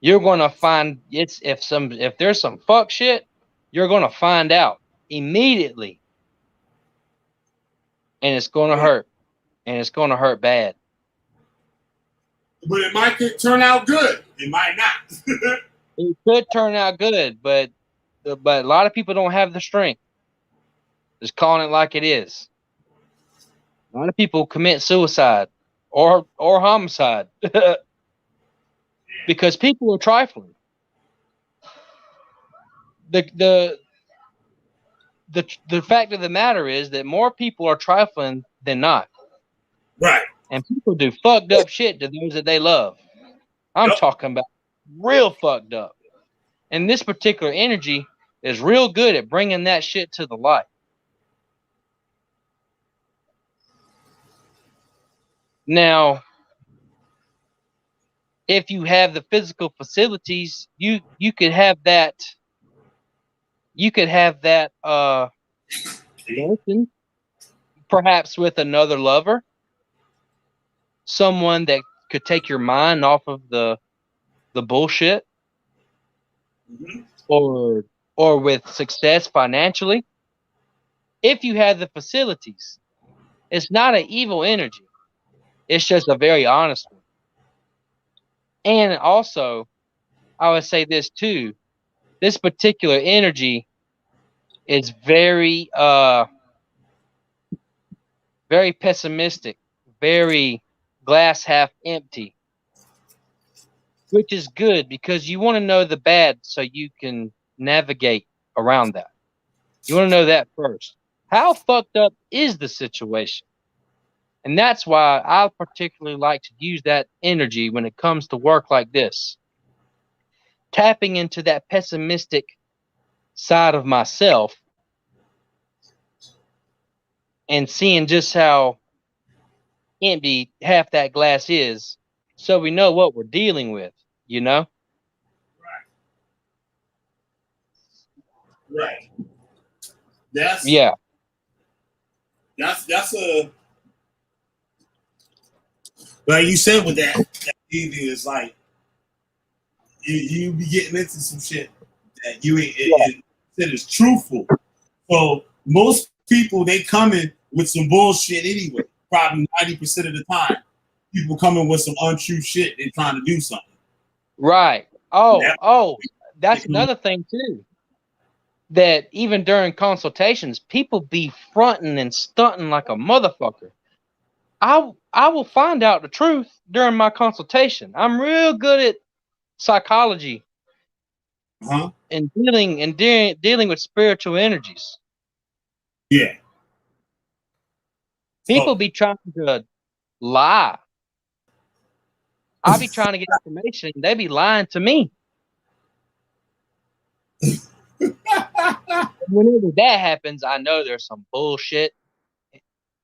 You're gonna find if there's some fuck shit, you're gonna find out immediately, and it's gonna hurt, and it's gonna hurt bad. But it might turn out good. It might not. It could turn out good, but a lot of people don't have the strength. Just calling it like it is. A lot of people commit suicide or homicide because people are trifling. The fact of the matter is that more people are trifling than not. Right. And people do fucked up shit to those that they love. I'm talking about real fucked up. And this particular energy is real good at bringing that shit to the light. Now, if you have the physical facilities, you could have that. You could have that emotion, perhaps with another lover, someone that could take your mind off of the bullshit, or with success financially. If you have the facilities, it's not an evil energy. It's just a very honest one. And also, I would say this too. This particular energy is very very pessimistic, very glass half empty, which is good because you want to know the bad so you can navigate around that. You want to know that first. How fucked up is the situation? And that's why I particularly like to use that energy when it comes to work like this. Tapping into that pessimistic side of myself and seeing just how empty half that glass is, so we know what we're dealing with, you know? Right. That's a, like you said with that is like you be getting into some shit that you ain't it is truthful. So most people, they coming with some bullshit anyway. Probably 90% of the time, people coming with some untrue shit. They're trying to do something. Right. Oh, that's another thing too. That even during consultations, people be fronting and stunting like a motherfucker. I will find out the truth during my consultation. I'm real good at psychology and dealing with spiritual energies. Yeah. People be trying to lie. I be trying to get information, and they be lying to me. Whenever that happens, I know there's some bullshit.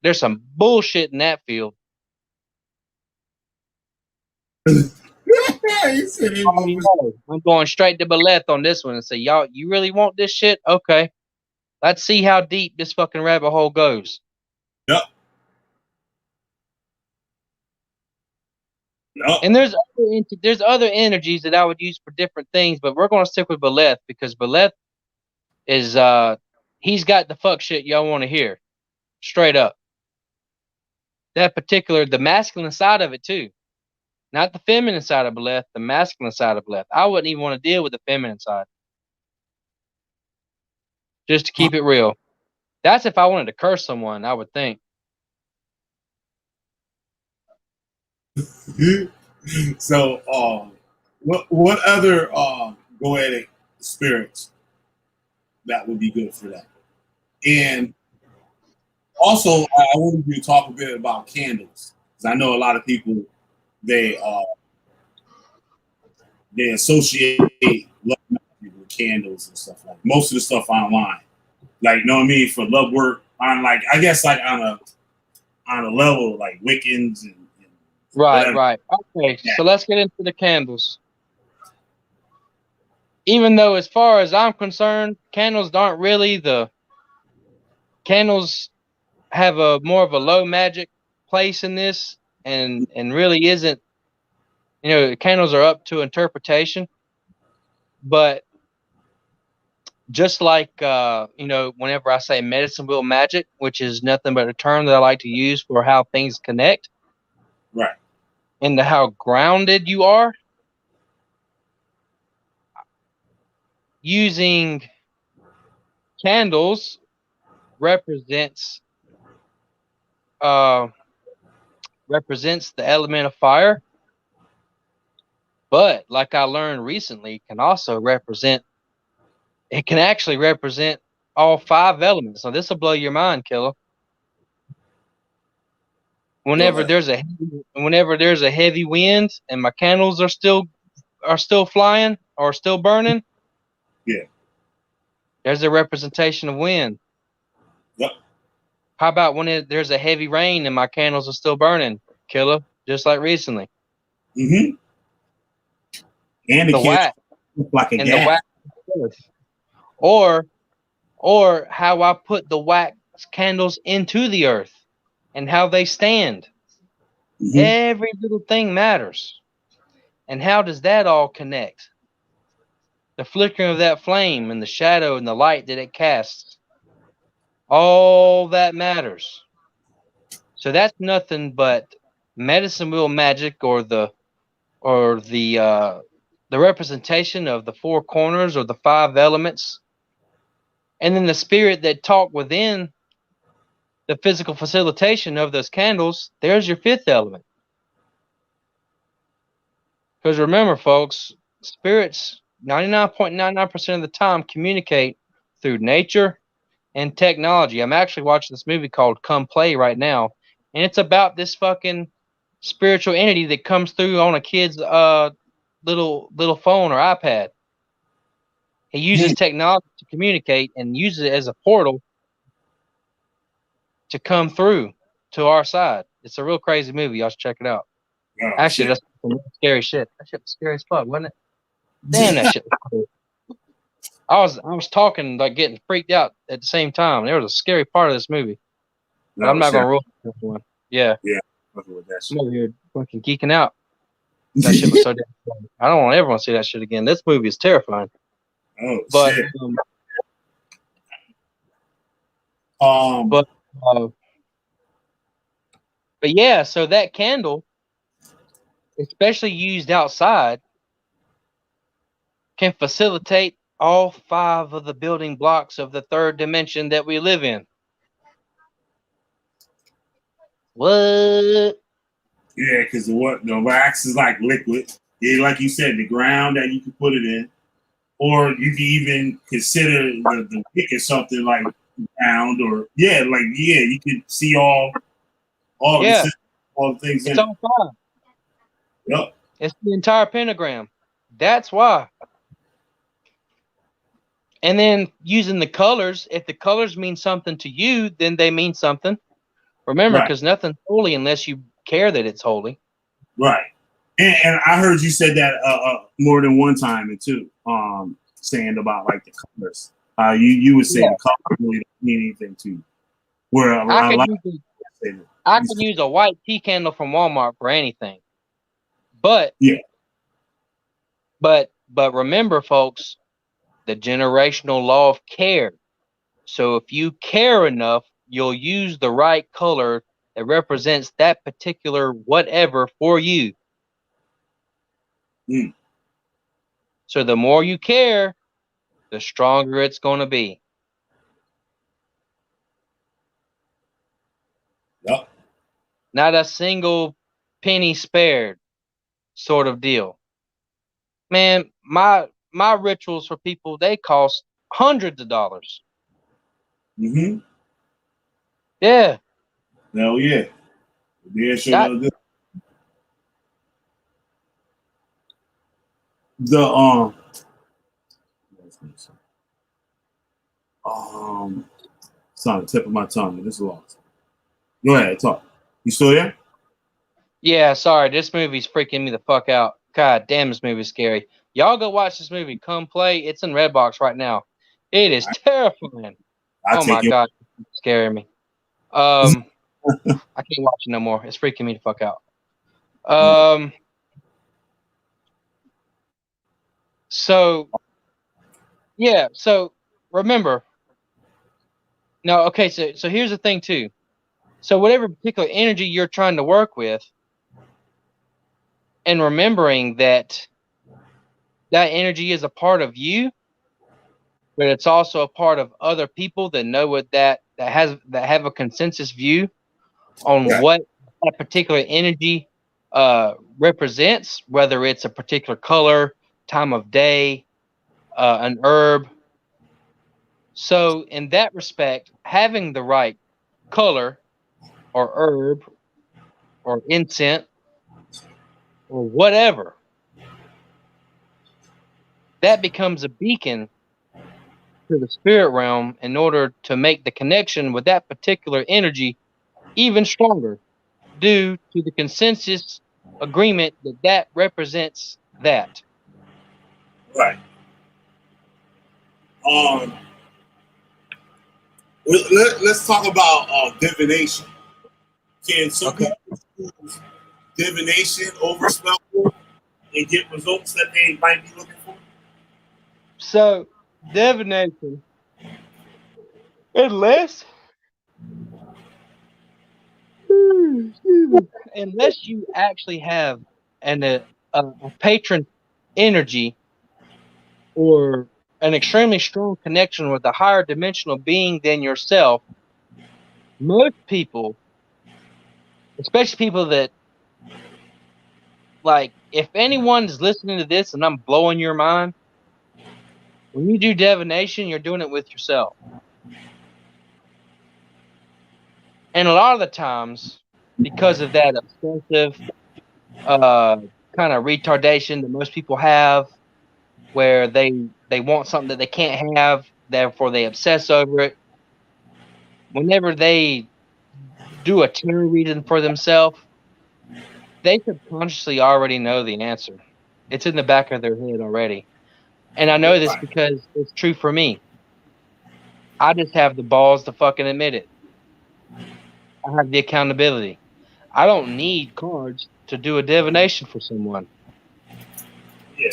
There's some bullshit in that field. I'm going straight to Beleth on this one and say, y'all, you really want this shit? Okay. Let's see how deep this fucking rabbit hole goes. Yep. And there's other energies that I would use for different things, but we're going to stick with Beleth because Beleth is he's got the fuck shit y'all want to hear. Straight up. That particular, the masculine side of it too. Not the feminine side of Beleth, the masculine side of Beleth. I wouldn't even want to deal with the feminine side. Just to keep it real. That's if I wanted to curse someone, I would think. So, what other goetic spirits that would be good for that? And also, I wanted you to talk a bit about candles, because I know a lot of people they associate love with candles and stuff like that. Most of the stuff online, like, you know what I mean, for love work on, like, I guess, like on a level like Wiccans and right. Okay, so let's get into the candles. Even though, as far as I'm concerned, candles aren't really candles have a more of a low magic place in this, and really isn't. You know, candles are up to interpretation, but just like whenever I say medicine wheel magic, which is nothing but a term that I like to use for how things connect, right, into how grounded you are. Using candles represents the element of fire, but like I learned recently, can actually represent all 5 elements. So this will blow your mind, Killer. Whenever there's a heavy wind and my candles are still flying or still burning, yeah, there's a representation of wind. Yep. How about when there's a heavy rain and my candles are still burning, Killer? Just like recently. Mm-hmm. And the wax, like a gas. The wax, or how I put the wax candles into the earth and how they stand. Mm-hmm. Every little thing matters. And how does that all connect? The flickering of that flame and the shadow and the light that it casts. All that matters. So that's nothing but medicine wheel magic, or the representation of the 4 corners or the 5 elements. And then the spirit that talk within the physical facilitation of those candles, there's your 5th element. Because remember, folks, spirits 99.99% of the time communicate through nature and technology. I'm actually watching this movie called Come Play right now, and it's about this fucking spiritual entity that comes through on a kid's little phone or iPad. He uses technology to communicate and uses it as a portal to come through to our side. It's a real crazy movie. Y'all should check it out. Oh, actually, that's some scary shit. That shit was scary as fuck, wasn't it? Damn, that shit was cool. I was talking, like, getting freaked out at the same time. There was a scary part of this movie. But I'm not going to ruin this one. Yeah. Yeah. I'm over here fucking geeking out. That shit was so damn funny. I don't want everyone to see that shit again. This movie is terrifying. Oh, but, shit. But yeah, so that candle, especially used outside, can facilitate all 5 of the building blocks of the 3rd dimension that we live in. What? Yeah, because the wax is like liquid. Yeah, like you said, the ground that you can put it in, or you can even consider the wick or something like round, or you can see all Yeah, all the things in it's it. all 5. Yep. It's the entire pentagram. That's why. And then using the colors, if the colors mean something to you, then they mean something. Remember, because nothing's holy unless you care that it's holy. Right. And I heard you said that more than one time too. Saying about like the colors. You would say the colors really don't mean anything to you. Where I could use a white tea candle from Walmart for anything. But but remember, folks, the generational law of care. So if you care enough, you'll use the right color that represents that particular whatever for you. So the more you care, the stronger it's going to be. Yep. Not a single penny spared sort of deal. Man, my rituals for people, they cost hundreds of dollars. Mm-hmm. Yeah. Hell yeah. Yeah, sure. It's on the tip of my tongue. This is lost. Go ahead, talk. You still there? Yeah, sorry. This movie's freaking me the fuck out. God damn, this movie's scary. Y'all go watch this movie. Come play. It's in Redbox right now. It is terrifying. Oh my god, it's scaring me. I can't watch it no more. It's freaking me the fuck out. So yeah, so remember. No, okay, so here's the thing too. So whatever particular energy you're trying to work with, and remembering that energy is a part of you, but it's also a part of other people that know what that have a consensus view on what that particular energy represents, whether it's a particular color, time of day, an herb. So in that respect, having the right color or herb or incense or whatever, that becomes a beacon to the spirit realm in order to make the connection with that particular energy even stronger, due to the consensus agreement that represents that. Right. Let's talk about divination. Can some people use divination over spell and get results that they might be looking for? So, divination, unless you actually have a patron energy or an extremely strong connection with a higher dimensional being than yourself, most people, especially people that, like, if anyone's listening to this and I'm blowing your mind, when you do divination, you're doing it with yourself. And a lot of the times, because of that obsessive kind of retardation that most people have, where they want something that they can't have, therefore they obsess over it. Whenever they do a tarot reading for themselves, they subconsciously already know the answer. It's in the back of their head already. And I know this because it's true for me. I just have the balls to fucking admit it. I have the accountability. I don't need cards to do a divination for someone. Yeah.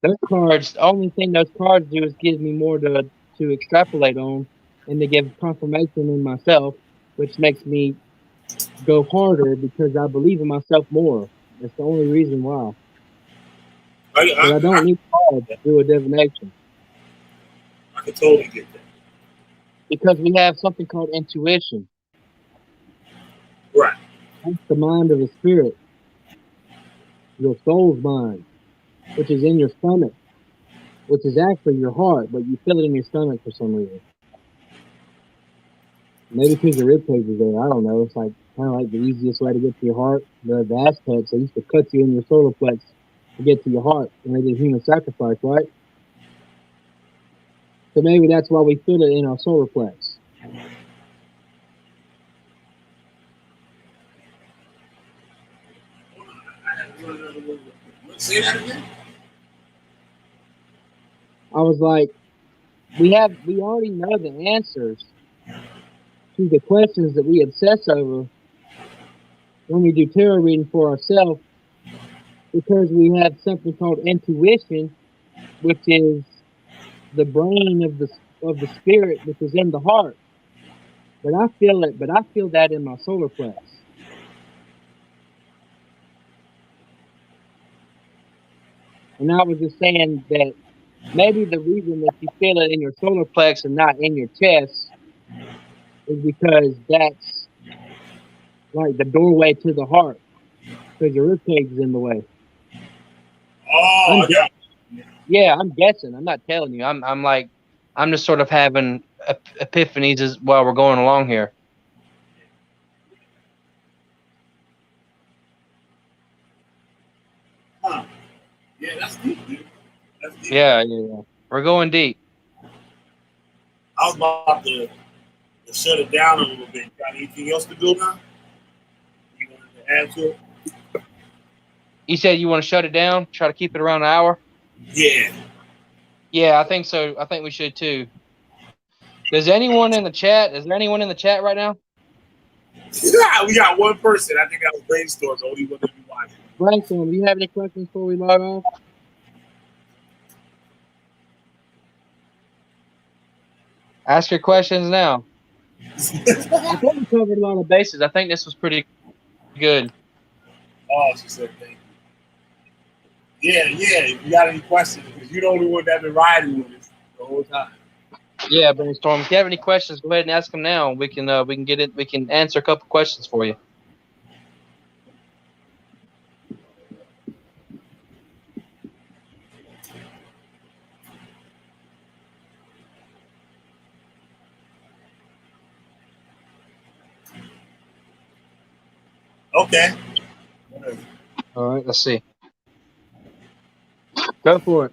Those cards, the only thing those cards do is give me more to extrapolate on and they give confirmation in myself, which makes me go harder because I believe in myself more. That's the only reason why. But I don't need God to do a divination I can totally get that. because we have something called intuition. Right. That's the mind of the spirit, your soul's mind, which is in your stomach, which is actually your heart, but you feel it in your stomach for some reason. Maybe because your rib cage is there. I don't know. It's like kind of like the easiest way to get to your heart. The Aztecs, they used to cut you in your solar plex to get to your heart, and they did human sacrifice, right? So maybe that's why we feel it in our solar plex. Say that again. I was like, we already know the answers to the questions that we obsess over when we do tarot reading for ourselves, because we have something called intuition, which is the brain of the spirit, which is in the heart. But I feel it. But I feel that in my solar plex. And I was just saying that maybe the reason that you feel it in your solar plex and not in your chest is because that's like the doorway to the heart, because your ribcage is in the way. Oh, yeah. Yeah, I'm guessing. I'm not telling you. I'm just sort of having epiphanies while we're going along here. Huh. Yeah, that's deep, dude. That's deep. Yeah. We're going deep. I was about to shut it down a little bit. Got anything else to do now? You wanted to add to it? You said you want to shut it down? Try to keep it around an hour? Yeah. Yeah, I think so. I think we should too. Is there anyone in the chat right now? We got one person. I think that was Brainstorm, the only one that we watching. Brainstorm, do you have any questions before we log off? Ask your questions now. I think we covered a lot of bases. I think this was pretty good. Oh, she said thank you. Yeah. If you got any questions, because you're the only one that's been riding with us the whole time. Yeah, Brainstorm. If you have any questions, go ahead and ask them now. We can get it. We can answer a couple questions for you. Okay. All right. Let's see. Go for it.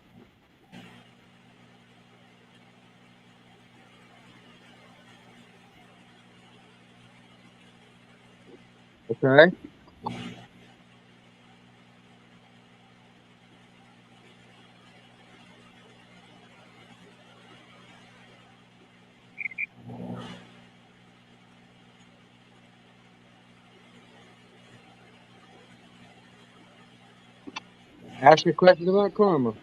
Okay. Ask your questions about karma.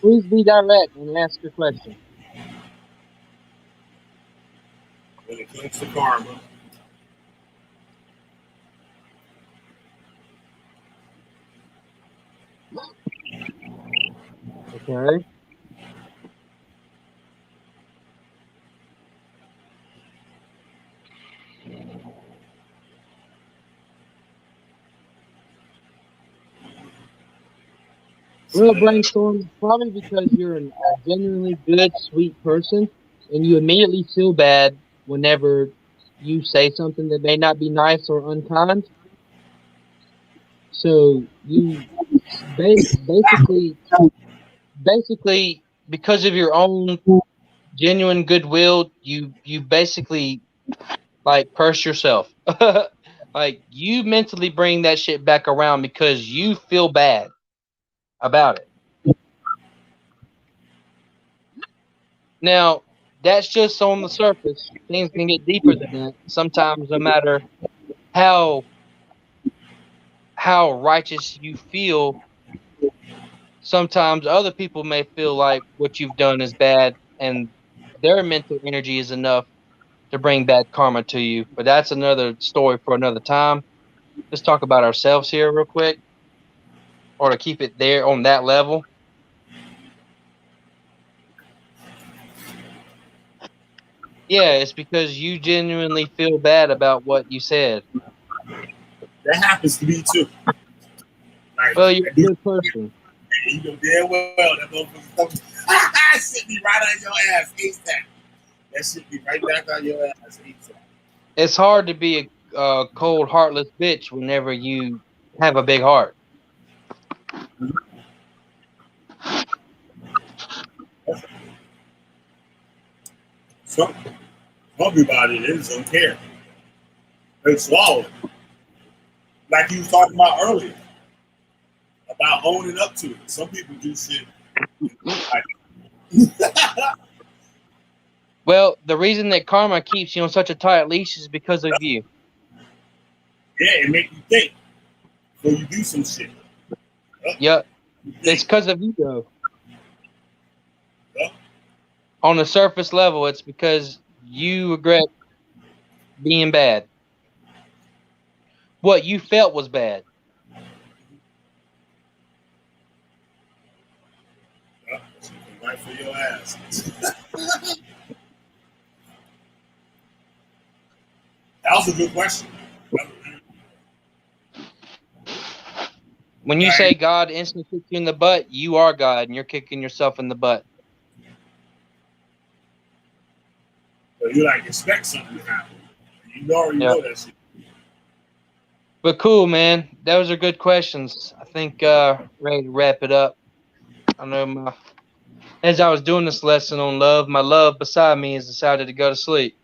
Please be direct and ask your question. When it comes to karma. Okay. Well, Brainstorm, probably because you're a genuinely good, sweet person, and you immediately feel bad whenever you say something that may not be nice or unkind. So you basically, because of your own genuine goodwill, you basically like curse yourself. Like you mentally bring that shit back around because you feel bad about it. Now, that's just on the surface. Things can get deeper than that. Sometimes, no matter how righteous you feel, sometimes other people may feel like what you've done is bad, and their mental energy is enough to bring bad karma to you. But that's another story for another time. Let's talk about ourselves here real quick, or to keep it there on that level. Yeah, it's because you genuinely feel bad about what you said. That happens to me too. Like, Well, you're I a do, good person. you know damn well that motherfucker shit be right on your ass ASAP. That shit be right back on your ass ASAP. It's hard to be a cold, heartless bitch whenever you have a big heart. Some everybody they just don't care. They swallow it. Like you was talking about earlier about owning up to it. Some people do shit like Well, the reason that karma keeps you on such a tight leash is because of you. yeah, it make you think before you do some shit. Yep. It's because of you, though. Yep. On the surface level, it's because you regret being bad. What you felt was bad. Yep. Right for your ass. That was a good question. When you say God instantly kicks you in the butt, you are God, and you're kicking yourself in the butt. So you like expect something to happen. You already know that shit. But cool, man. Those are good questions. I think ready to wrap it up. I know as I was doing this lesson on love, my love beside me has decided to go to sleep.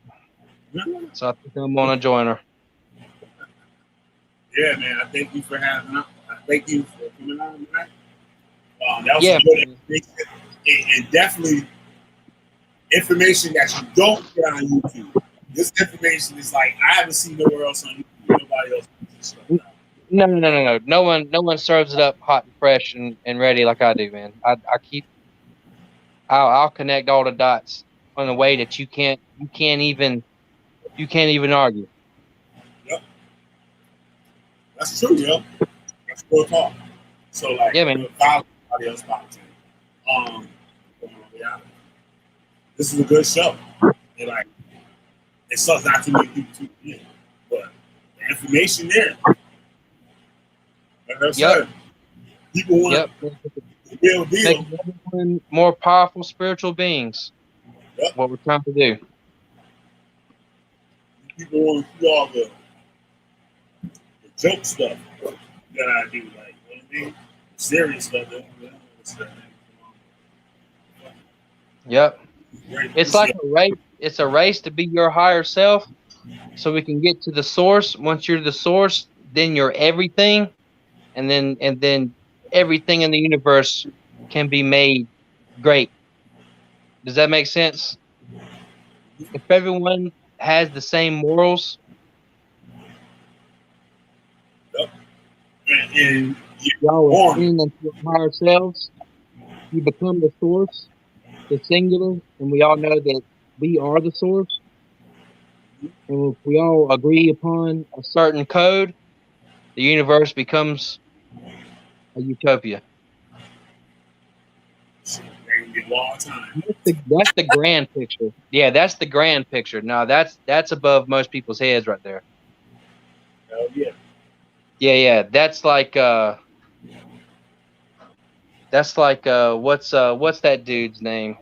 So I think I'm gonna join her. Yeah, man. I thank you for having us. I thank you for coming on tonight. That was Yeah, some good information. And definitely information that you don't get on YouTube. This information is like I haven't seen nowhere else on YouTube. Nobody else puts this stuff out. No. No one serves it up hot and fresh and ready like I do, man. I'll connect all the dots in a way that you can't even argue. Yep. That's true, yo. That's real talk. So like Yeah, man. follow somebody else boxing. Yeah. This is a good show. And like it sucks not too many people tune in. But the information there. Like I said, people want the real deal. Making everyone more powerful spiritual beings. Yep. What we're trying to do. People want to do all the joke stuff that I do, like, you know what I mean? Serious stuff. Yep. It's like a race. It's a race to be your higher self, so we can get to the source. Once you're the source, then you're everything, and then everything in the universe can be made great. Does that make sense? If everyone has the same morals, Yep. And y'all are in your higher selves, you become the source, the singular, and we all know that we are the source. And if we all agree upon a certain code, the universe becomes a utopia. That's the grand picture. Yeah, that's the grand picture. No, that's above most people's heads right there. Hell yeah. Yeah. That's like what's that dude's name?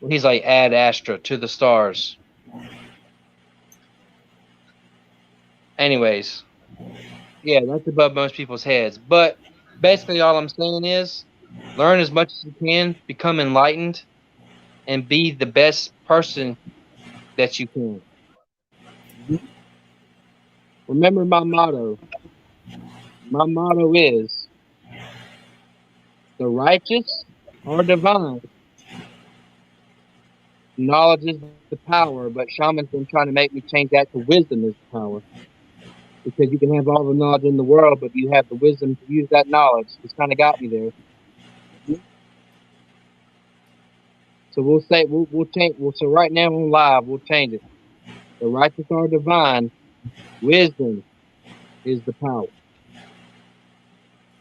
He's like Ad Astra to the stars. Anyways, yeah, that's above most people's heads. But basically, all I'm saying is, learn as much as you can, become enlightened, and be the best person that you can. Mm-hmm. Remember my motto. My motto is, the righteous are divine. Knowledge is the power, but shaman's been trying to make me change that to wisdom is the power. Because you can have all the knowledge in the world, but you have the wisdom to use that knowledge. It's kind of got me there. So we'll say we'll change. So right now on live, we'll change it. The righteous are divine. Wisdom is the power.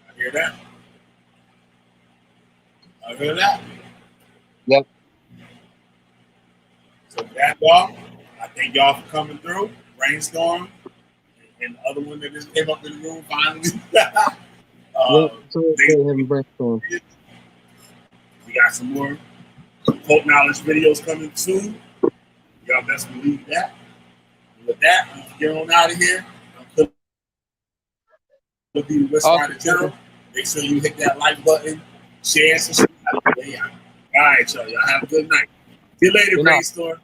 I hear that. I hear that. Yep. So with that, y'all, I thank y'all for coming through. Brainstorm and the other one that just came up in the room finally. Yep. So we're having brainstorm. We got some more folk knowledge videos coming soon. Y'all best believe that. And with that, I'm gonna get on out of here. I'm gonna be the West Rider General. Make sure you hit that like button, share, subscribe. Way out. All right, y'all. Y'all have a good night. See you later, Brainstorm.